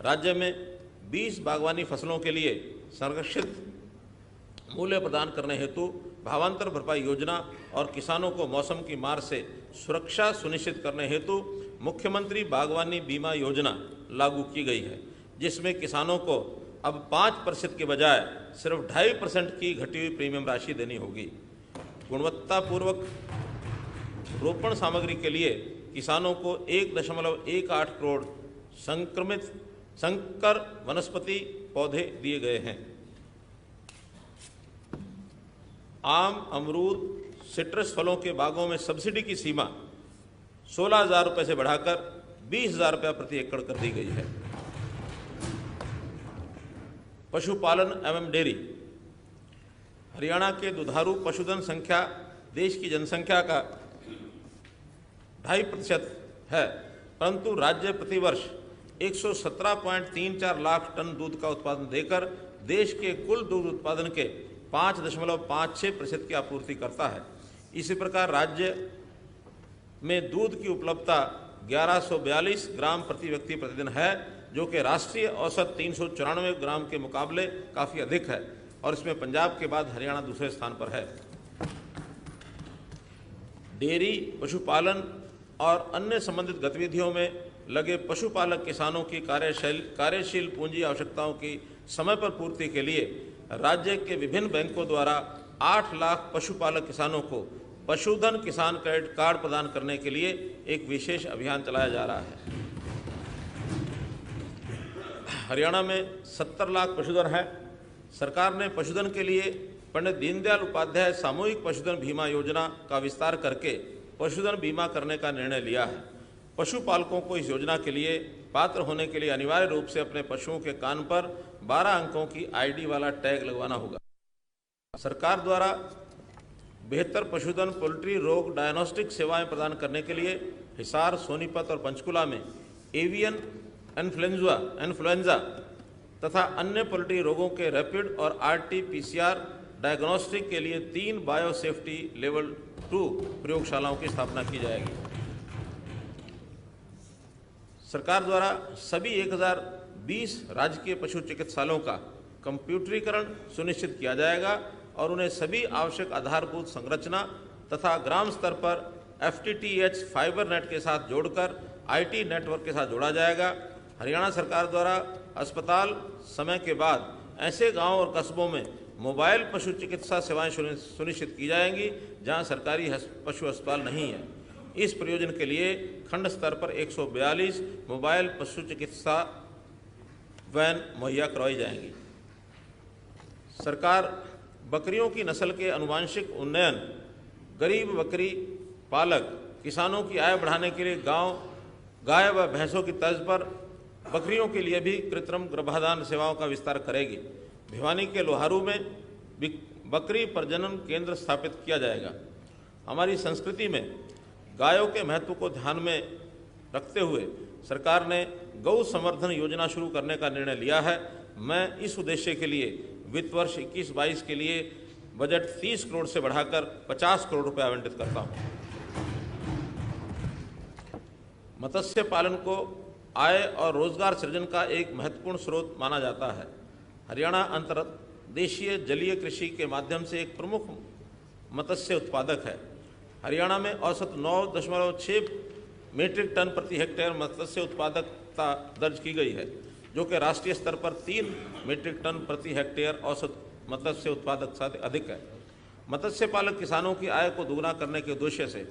S1: राज्य में 20 बागवानी फसलों के लिए संरक्षित मूल्य प्रदान करने हेतु भावांतर भरपाई योजना और किसानों को मौसम की मार से सुरक्षा सुनिश्चित करने हेतु मुख्यमंत्री बागवानी बीमा योजना लागू की गई है, जिसमें किसानों को अब 5% के बजाय सिर्फ 2.5% की घटी हुई प्रीमियम राशि देनी होगी। गुणवत्तापूर्वक रोपण सामग्री के लिए किसानों को 1.18 करोड़ संकर वनस्पति पौधे दिए गए हैं। आम, अमरूद, सिट्रस फलों के बागों में सब्सिडी की सीमा 16,000 रुपये से बढ़ाकर 20,000 रुपये प्रति एकड़ कर दी गई है। पशुपालन एवं डेयरी, हरियाणा के दुधारू पशुधन संख्या देश की जनसंख्या का 2.5% है, परंतु राज्य प्रतिवर्ष 117.34 लाख टन दूध का उत्पादन देकर देश के कुल दूध उत्पादन के 5.56% की आपूर्ति करता है। इसी प्रकार राज्य में दूध की उपलब्धता 1142 ग्राम प्रति व्यक्ति प्रतिदिन है, जो कि राष्ट्रीय औसत 394 ग्राम के मुकाबले काफ़ी अधिक है और इसमें पंजाब के बाद हरियाणा दूसरे स्थान पर है। डेयरी, पशुपालन और अन्य संबंधित गतिविधियों में लगे पशुपालक किसानों की कार्यशील पूंजी आवश्यकताओं की समय पर पूर्ति के लिए राज्य के विभिन्न बैंकों द्वारा 8 लाख पशुपालक किसानों को पशुधन किसान क्रेडिट कार्ड प्रदान करने के लिए एक विशेष अभियान चलाया जा रहा है। हरियाणा में 70 लाख पशुधन है। सरकार ने पशुधन के लिए पंडित दीनदयाल उपाध्याय सामूहिक पशुधन बीमा योजना का विस्तार करके पशुधन बीमा करने का निर्णय लिया है। पशुपालकों को इस योजना के लिए पात्र होने के लिए अनिवार्य रूप से अपने पशुओं के कान पर 12 अंकों की ID वाला टैग लगवाना होगा। सरकार द्वारा बेहतर पशुधन पोल्ट्री रोग डायग्नोस्टिक सेवाएं प्रदान करने के लिए हिसार, सोनीपत और पंचकुला में एवियन इन्फ्लुएंजा तथा अन्य पोल्ट्री रोगों के रैपिड और RT-PCR डायग्नोस्टिक के लिए 3 बायोसेफ्टी लेवल 2 प्रयोगशालाओं की स्थापना की जाएगी। सरकार द्वारा सभी 1020 राजकीय पशु चिकित्सालयों का कंप्यूटरीकरण सुनिश्चित किया जाएगा और उन्हें सभी आवश्यक आधारभूत संरचना तथा ग्राम स्तर पर FTTH फाइबर नेट के साथ जोड़कर IT नेटवर्क के साथ जोड़ा जाएगा। हरियाणा सरकार द्वारा अस्पताल समय के बाद ऐसे गांव और कस्बों में मोबाइल पशु चिकित्सा सेवाएं सुनिश्चित की जाएंगी जहां सरकारी पशु अस्पताल नहीं है। इस प्रयोजन के लिए खंड स्तर पर 142 मोबाइल पशु चिकित्सा वैन मुहैया करवाई जाएंगी। सरकार बकरियों की नस्ल के आनुवांशिक उन्नयन, गरीब बकरी पालक किसानों की आय बढ़ाने के लिए गाय व भैंसों की तर्ज पर बकरियों के लिए भी कृत्रिम गर्भाधान सेवाओं का विस्तार करेगी। भिवानी के लोहारू में बकरी प्रजनन केंद्र स्थापित किया जाएगा। हमारी संस्कृति में गायों के महत्व को ध्यान में रखते हुए सरकार ने गौ संवर्धन योजना शुरू करने का निर्णय लिया है। मैं इस उद्देश्य के लिए वित्त वर्ष 21-22 के लिए बजट 30 करोड़ से बढ़ाकर 50 करोड़ रुपये आवंटित करता हूँ। मत्स्य पालन को आय और रोजगार सृजन का एक महत्वपूर्ण स्रोत माना जाता है। हरियाणा अंतर्देशीय जलीय कृषि के माध्यम से एक प्रमुख मत्स्य उत्पादक है। हरियाणा में औसत 9.6 मीट्रिक टन प्रति हेक्टेयर मत्स्य उत्पादकता दर्ज की गई है, जो कि राष्ट्रीय स्तर पर 3 मीट्रिक टन प्रति हेक्टेयर औसत मत्स्य उत्पादकता से अधिक है। मत्स्य पालक किसानों की आय को दोगुना करने के उद्देश्य से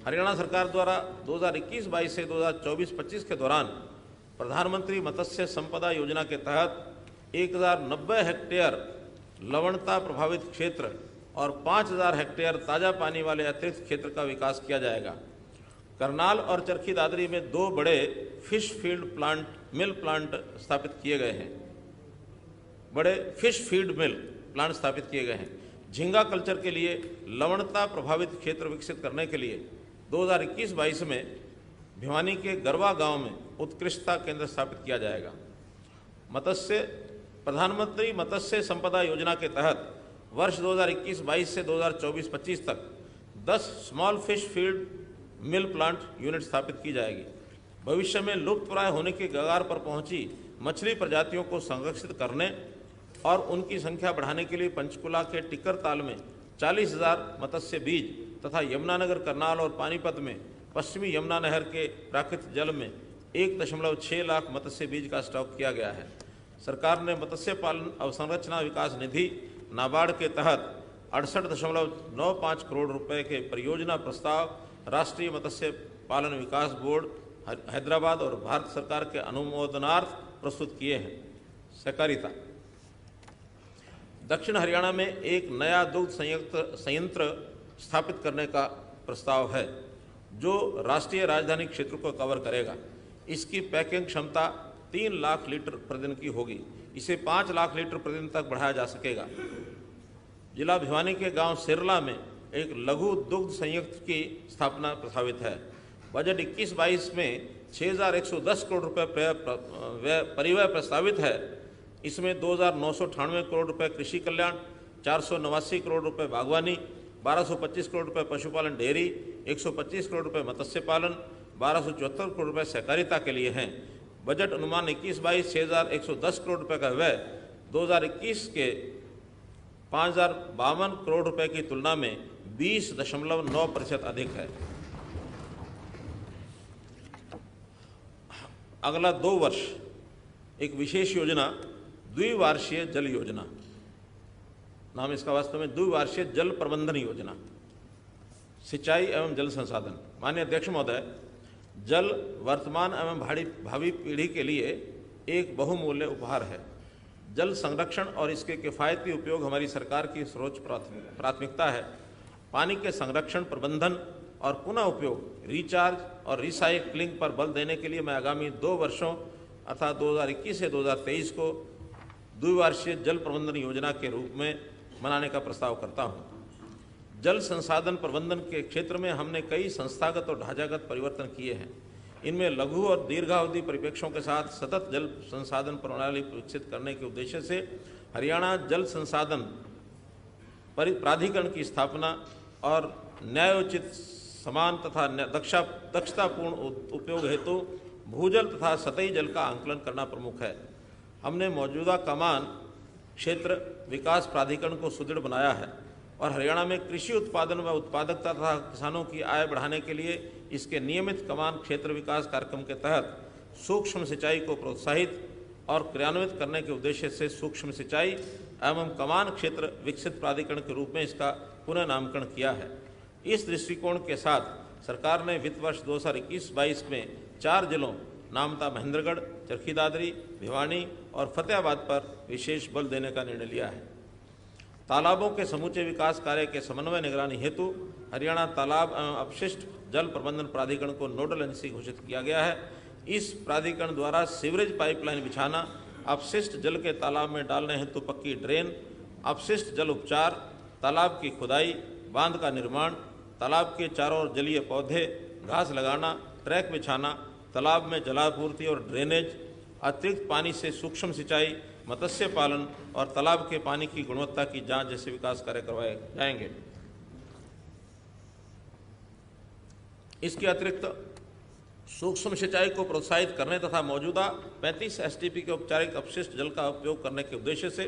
S1: हरियाणा सरकार द्वारा 2021-22 से 2024-25 के दौरान प्रधानमंत्री मत्स्य संपदा योजना के तहत 1090 हेक्टेयर लवणता प्रभावित क्षेत्र और 5000 हेक्टेयर ताज़ा पानी वाले अतिरिक्त क्षेत्र का विकास किया जाएगा। करनाल और चरखी दादरी में 2 बड़े फिश फीड मिल प्लांट स्थापित किए गए हैं। झींगा कल्चर के लिए लवणता प्रभावित क्षेत्र विकसित करने के लिए 2021-22 में भिवानी के गरवा गांव में उत्कृष्टता केंद्र स्थापित किया जाएगा। प्रधानमंत्री मत्स्य संपदा योजना के तहत वर्ष 2021-22 से 2024-25 तक 10 स्मॉल फिश फीड मिल प्लांट यूनिट स्थापित की जाएगी। भविष्य में लुप्तप्राय होने के कगार पर पहुंची मछली प्रजातियों को संरक्षित करने और उनकी संख्या बढ़ाने के लिए पंचकुला के टिक्कर ताल में 40,000 मत्स्य बीज तथा यमुनानगर, करनाल और पानीपत में पश्चिमी यमुना नहर के प्राकृतिक जल में 1.6 लाख मत्स्य बीज का स्टॉक किया गया है। सरकार ने मत्स्य पालन अवसंरचना विकास निधि नाबार्ड के तहत 68.95 करोड़ रुपए के परियोजना प्रस्ताव राष्ट्रीय मत्स्य पालन विकास बोर्ड हैदराबाद और भारत सरकार के अनुमोदनार्थ प्रस्तुत किए हैं। सहकारिता। दक्षिण हरियाणा में एक नया दुग्ध संयंत्र स्थापित करने का प्रस्ताव है, जो राष्ट्रीय राजधानी क्षेत्र को कवर करेगा। इसकी पैकिंग क्षमता 3 लाख लीटर प्रतिदिन की होगी। इसे 5 लाख लीटर प्रतिदिन तक बढ़ाया जा सकेगा। जिला भिवानी के गांव सिरला में एक लघु दुग्ध संयंत्र की स्थापना प्रस्तावित है। बजट 21-22 में 6,110 करोड़ रुपये परिव्यय प्रस्तावित है। इसमें 2,998 करोड़ रुपए कृषि कल्याण, 489 करोड़ रुपए बागवानी, 1225 करोड़ रुपए पशुपालन डेयरी, 125 करोड़ रुपए मत्स्य पालन, 1274 करोड़ रुपए सहकारिता के लिए हैं। बजट अनुमान 21-22 6,110 करोड़ रुपए का व्यय 2021 के 5,052 करोड़ रुपए की तुलना में 20.9% अधिक है। अगला 2 वर्ष एक विशेष योजना द्विवार्षीय जल योजना, नाम इसका वास्तव में द्विवार्षीय जल प्रबंधन योजना, सिंचाई एवं जल संसाधन। माननीय अध्यक्ष महोदय, जल वर्तमान एवं भावी पीढ़ी के लिए एक बहुमूल्य उपहार है। जल संरक्षण और इसके किफ़ायती उपयोग हमारी सरकार की सर्वोच्च प्राथमिकता है। पानी के संरक्षण, प्रबंधन और पुनः उपयोग, रिचार्ज और रिसाइक्लिंग पर बल देने के लिए मैं आगामी 2 वर्षों अर्थात 2021 से 2023 को द्विवार्षीय जल प्रबंधन योजना के रूप में मनाने का प्रस्ताव करता हूं। जल संसाधन प्रबंधन के क्षेत्र में हमने कई संस्थागत और ढांचागत परिवर्तन किए हैं। इनमें लघु और दीर्घावधि परिप्रेक्ष्यों के साथ सतत जल संसाधन प्रणाली विकसित करने के उद्देश्य से हरियाणा जल संसाधन प्राधिकरण की स्थापना और न्यायोचित समान तथा दक्षतापूर्ण उपयोग हेतु भूजल तथा सतही जल का आंकलन करना प्रमुख है। हमने मौजूदा कमान क्षेत्र विकास प्राधिकरण को सुदृढ़ बनाया है और हरियाणा में कृषि उत्पादन व उत्पादकता तथा किसानों की आय बढ़ाने के लिए इसके नियमित कमान क्षेत्र विकास कार्यक्रम के तहत सूक्ष्म सिंचाई को प्रोत्साहित और क्रियान्वित करने के उद्देश्य से सूक्ष्म सिंचाई एवं कमान क्षेत्र विकसित प्राधिकरण के रूप में इसका पुनः नामकरण किया है। इस दृष्टिकोण के साथ सरकार ने वित्त वर्ष 2021-22 में 4 जिलों नामता महेंद्रगढ़, चरखी दादरी, भिवानी और फतेहाबाद पर विशेष बल देने का निर्णय लिया है। तालाबों के समूचे विकास कार्य के समन्वय निगरानी हेतु हरियाणा तालाब एवं अपशिष्ट जल प्रबंधन प्राधिकरण को नोडल एजेंसी घोषित किया गया है। इस प्राधिकरण द्वारा सीवरेज पाइपलाइन बिछाना, अपशिष्ट जल के तालाब में डालने हेतु पक्की ड्रेन, अपशिष्ट जल उपचार, तालाब की खुदाई, बांध का निर्माण, तालाब के चारों ओर जलीय पौधे, घास लगाना, ट्रैक बिछाना, तालाब में जलापूर्ति और ड्रेनेज, अतिरिक्त पानी से सूक्ष्म सिंचाई, मत्स्य पालन और तालाब के पानी की गुणवत्ता की जांच जैसे विकास कार्य करवाए जाएंगे। इसके अतिरिक्त सूक्ष्म सिंचाई को प्रोत्साहित करने तथा मौजूदा 35 एसटीपी के औपचारिक अपशिष्ट जल का उपयोग करने के उद्देश्य से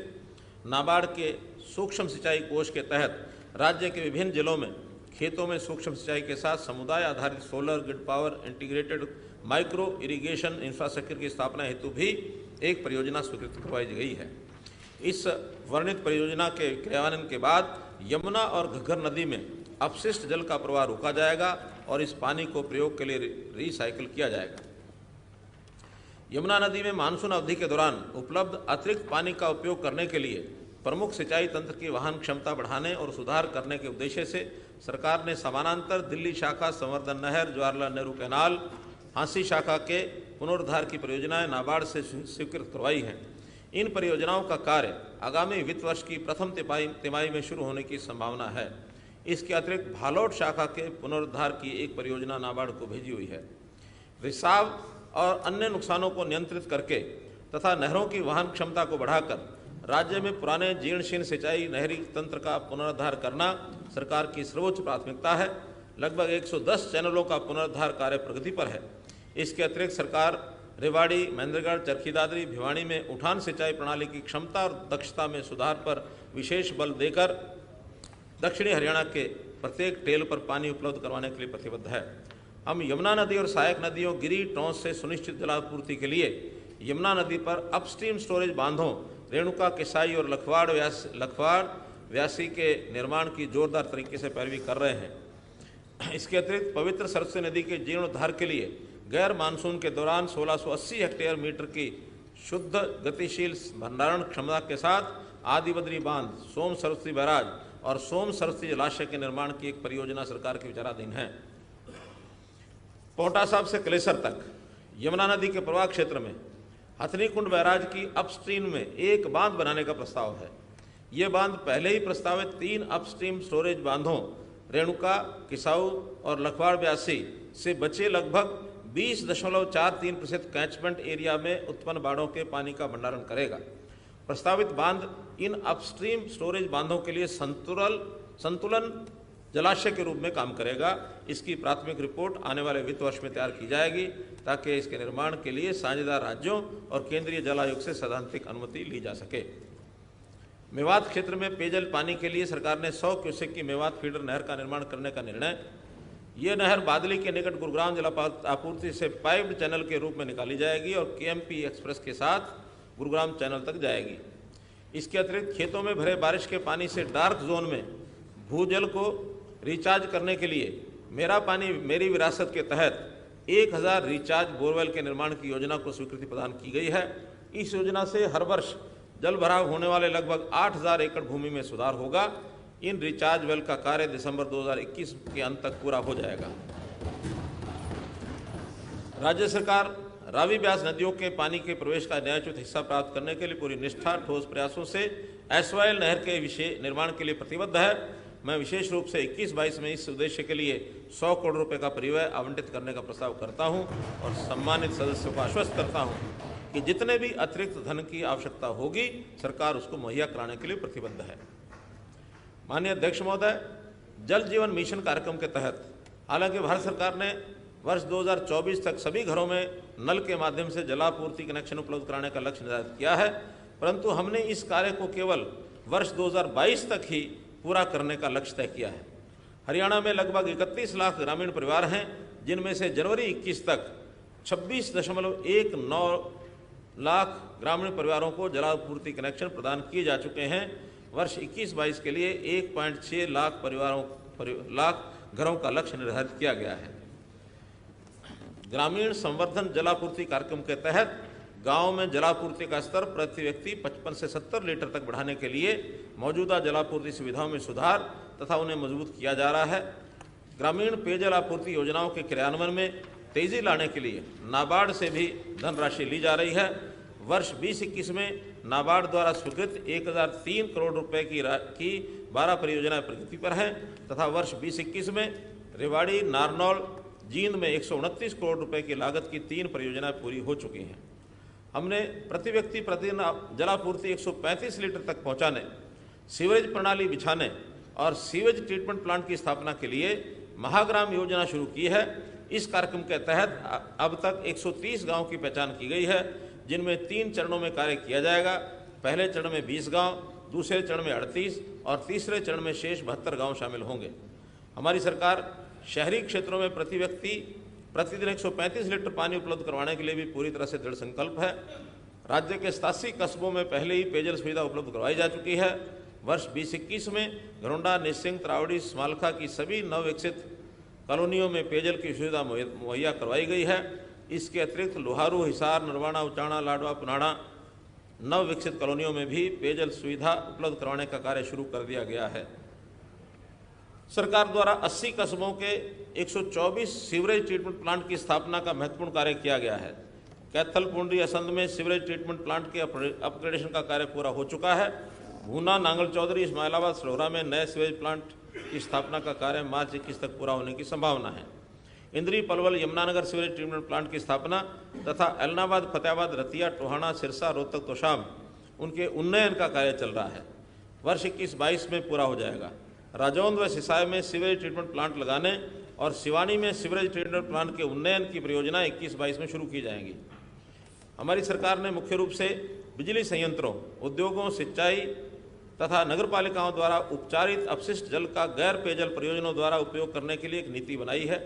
S1: नाबार्ड के सूक्ष्म सिंचाई कोष के तहत राज्य के विभिन्न जिलों में खेतों में सूक्ष्म सिंचाई के साथ समुदाय आधारित solar grid power integrated micro irrigation infrastructure की स्थापना हेतु भी एक परियोजना स्वीकृत करवाई गई है। इस वर्णित परियोजना के क्रियान्वयन के बाद यमुना और घग्गर नदी में अपशिष्ट जल का प्रवाह रोका जाएगा और इस पानी को प्रयोग के लिए रिसाइकिल किया जाएगा। यमुना नदी में मानसून अवधि के दौरान उपलब्ध अतिरिक्त पानी का उपयोग करने के लिए प्रमुख सिंचाई तंत्र की वहन क्षमता बढ़ाने और सुधार करने के उद्देश्य से सरकार ने समानांतर दिल्ली शाखा संवर्धन नहर, जवाहरलाल नेहरू कैनाल, हांसी शाखा के पुनरुद्धार की परियोजनाएं नाबार्ड से स्वीकृत करवाई हैं। इन परियोजनाओं का कार्य आगामी वित्त वर्ष की प्रथम तिमाही में शुरू होने की संभावना है। इसके अतिरिक्त भालौट शाखा के पुनरुद्धार की एक परियोजना नाबार्ड को भेजी हुई है। रिसाव और अन्य नुकसानों को नियंत्रित करके तथा नहरों की वहन क्षमता को बढ़ाकर राज्य में पुराने जीर्णशीर्ण सिंचाई नहरी तंत्र का पुनरुद्धार करना सरकार की सर्वोच्च प्राथमिकता है। लगभग 110 चैनलों का पुनरुद्धार कार्य प्रगति पर है। इसके अतिरिक्त सरकार रेवाड़ी, महेंद्रगढ़, चरखी दादरी, भिवानी में उठान सिंचाई प्रणाली की क्षमता और दक्षता में सुधार पर विशेष बल देकर दक्षिणी हरियाणा के प्रत्येक टेल पर पानी उपलब्ध करवाने के लिए प्रतिबद्ध है। हम यमुना नदी और सहायक नदियों गिरी टोंस से सुनिश्चित जलापूर्ति के लिए यमुना नदी पर अपस्ट्रीम स्टोरेज बांधों रेणुका, किसाई और लखवाड़ व्यासी के निर्माण की जोरदार तरीके से पैरवी कर रहे हैं। इसके अतिरिक्त पवित्र सरस्वती नदी के जीर्णोद्धार के लिए गैर मानसून के दौरान 1680 हेक्टेयर मीटर की शुद्ध गतिशील भंडारण क्षमता के साथ आदिबद्री बांध, सोम सरस्वती बैराज और सोम सरस्वती जलाशय के निर्माण की एक परियोजना सरकार के विचाराधीन है। पोंटा साहब से कलेसर तक यमुना नदी के प्रवाह क्षेत्र में हथनीकुंड बैराज की अपस्ट्रीम में एक बांध बनाने का प्रस्ताव है। ये बांध पहले ही प्रस्तावित 3 अपस्ट्रीम स्टोरेज बांधों रेणुका, किसाऊ और लखवाड़ ब्यासी से बचे लगभग 20.43% कैचमेंट एरिया में उत्पन्न बाढ़ों के पानी का भंडारण करेगा। प्रस्तावित बांध इन अपस्ट्रीम स्टोरेज बांधों के लिए संतुलन जलाशय के रूप में काम करेगा। इसकी प्राथमिक रिपोर्ट आने वाले वित्त वर्ष में तैयार की जाएगी ताकि इसके निर्माण के लिए साझेदार राज्यों और केंद्रीय जल आयोग से सैद्धांतिक अनुमति ली जा सके। मेवात क्षेत्र में पेयजल पानी के लिए सरकार ने 100 क्यूसेक की मेवात फीडर नहर का निर्माण करने का निर्णय। ये नहर बादली के निकट गुरुग्राम जल आपूर्ति से पाइप्ड चैनल के रूप में निकाली जाएगी और केएमपी एक्सप्रेस के साथ गुरुग्राम चैनल तक जाएगी। इसके अतिरिक्त खेतों में भरे बारिश के पानी से डार्क जोन में भूजल को रिचार्ज करने के लिए मेरा पानी मेरी विरासत के तहत 1000 रिचार्ज बोरवेल के निर्माण की योजना को स्वीकृति प्रदान की गई है। इस योजना से हर वर्ष जल भराव होने वाले लगभग 8000 एकड़ भूमि में सुधार होगा। इन रिचार्ज वेल का कार्य दिसंबर 2021 के अंत तक पूरा हो जाएगा। राज्य सरकार रावी ब्यास नदियों के पानी के प्रवेश का न्यायोचित हिस्सा प्राप्त करने के लिए पूरी निष्ठा ठोस प्रयासों से एसवाइएल नहर के निर्माण के लिए प्रतिबद्ध है। मैं विशेष रूप से 21-22 में इस उद्देश्य के लिए 100 करोड़ रुपए का परिव्यय आवंटित करने का प्रस्ताव करता हूं और सम्मानित सदस्यों को आश्वस्त करता हूं कि जितने भी अतिरिक्त धन की आवश्यकता होगी सरकार उसको मुहैया कराने के लिए प्रतिबद्ध है। माननीय अध्यक्ष महोदय, जल जीवन मिशन कार्यक्रम के तहत हालांकि भारत सरकार ने वर्ष 2024 तक सभी घरों में नल के माध्यम से जलापूर्ति कनेक्शन उपलब्ध कराने का लक्ष्य निर्धारित किया है, परंतु हमने इस कार्य को केवल वर्ष 2022 तक ही पूरा करने का लक्ष्य तय किया है। हरियाणा में लगभग 31 लाख ग्रामीण परिवार हैं, जिनमें से जनवरी 21 तक 26.19 लाख ग्रामीण परिवारों को जलापूर्ति कनेक्शन प्रदान किए जा चुके हैं। वर्ष 21-22 के लिए 1.6 लाख घरों का लक्ष्य निर्धारित किया गया है। ग्रामीण संवर्धन जलापूर्ति कार्यक्रम के तहत गांव में जलापूर्ति का स्तर प्रति व्यक्ति 55 से 70 लीटर तक बढ़ाने के लिए मौजूदा जलापूर्ति सुविधाओं में सुधार तथा उन्हें मजबूत किया जा रहा है। ग्रामीण पेयजल आपूर्ति योजनाओं के क्रियान्वयन में तेजी लाने के लिए नाबार्ड से भी धनराशि ली जा रही है। वर्ष 2021 में नाबार्ड द्वारा स्वीकृत 1003 करोड़ रुपए की 12 परियोजनाएं प्रगति पर हैं तथा वर्ष 2021 में रेवाड़ी, नारनौल, जींद में 129 करोड़ रुपए की लागत की 3 परियोजनाएं पूरी हो चुकी हैं। हमने प्रति व्यक्ति प्रतिदिन जलापूर्ति 135 लीटर तक पहुंचाने, सीवरेज प्रणाली बिछाने और सीवेज ट्रीटमेंट प्लांट की स्थापना के लिए महाग्राम योजना शुरू की है। इस कार्यक्रम के तहत अब तक 130 गांव की पहचान की गई है, जिनमें 3 चरणों में कार्य किया जाएगा। पहले चरण में 20 गांव, दूसरे चरण में 38 और तीसरे चरण में शेष 72 गांव शामिल होंगे। हमारी सरकार शहरी क्षेत्रों में प्रति व्यक्ति प्रतिदिन 135 लीटर पानी उपलब्ध करवाने के लिए भी पूरी तरह से दृढ़ संकल्प है। राज्य के 87 कस्बों में पहले ही पेयजल सुविधा उपलब्ध करवाई जा चुकी है। वर्ष 2021 में घरोंडा, निसिंग, त्रावड़ी, स्मालखा की सभी नवविकसित कॉलोनियों में पेयजल की सुविधा मुहैया करवाई गई है। इसके अतिरिक्त लोहारू, हिसार, नरवाना, उचाणा, लाडवा, पुनाड़ा नव विकसित कॉलोनियों में भी पेयजल सुविधा उपलब्ध करवाने का कार्य शुरू कर दिया गया है। सरकार द्वारा 80 कस्बों के 124 सीवरेज ट्रीटमेंट प्लांट की स्थापना का महत्वपूर्ण कार्य किया गया है। कैथल, पुंडी, असंध में सीवरेज ट्रीटमेंट प्लांट के अपग्रेडेशन का कार्य पूरा हो चुका है। भूना, नांगल चौधरी, इस्माइलाबाद, सरोरा में नए सीवरेज प्लांट की स्थापना का कार्य मार्च 21 तक पूरा होने की संभावना है। इंद्री, Palwal, Yamunanagar sewerage treatment plant की स्थापना तथा एलनाबाद, फतेहाबाद, रतिया, टोहाना, सिरसा, रोहतक, तोशाम उनके उन्नयन का कार्य चल रहा है। वर्ष 21-22 में पूरा हो जाएगा। राजौंद व सिसाई में सीवरेज ट्रीटमेंट प्लांट लगाने और सिवानी में सीवरेज ट्रीटमेंट प्लांट के उन्नयन की परियोजना 21-22 में शुरू की जाएंगी। हमारी सरकार ने मुख्य रूप से बिजली संयंत्रों, उद्योगों, सिंचाई तथा नगरपालिकाओं द्वारा उपचारित अपशिष्ट जल का गैर पेयजल परियोजनाओं द्वारा उपयोग करने के लिए एक नीति बनाई है।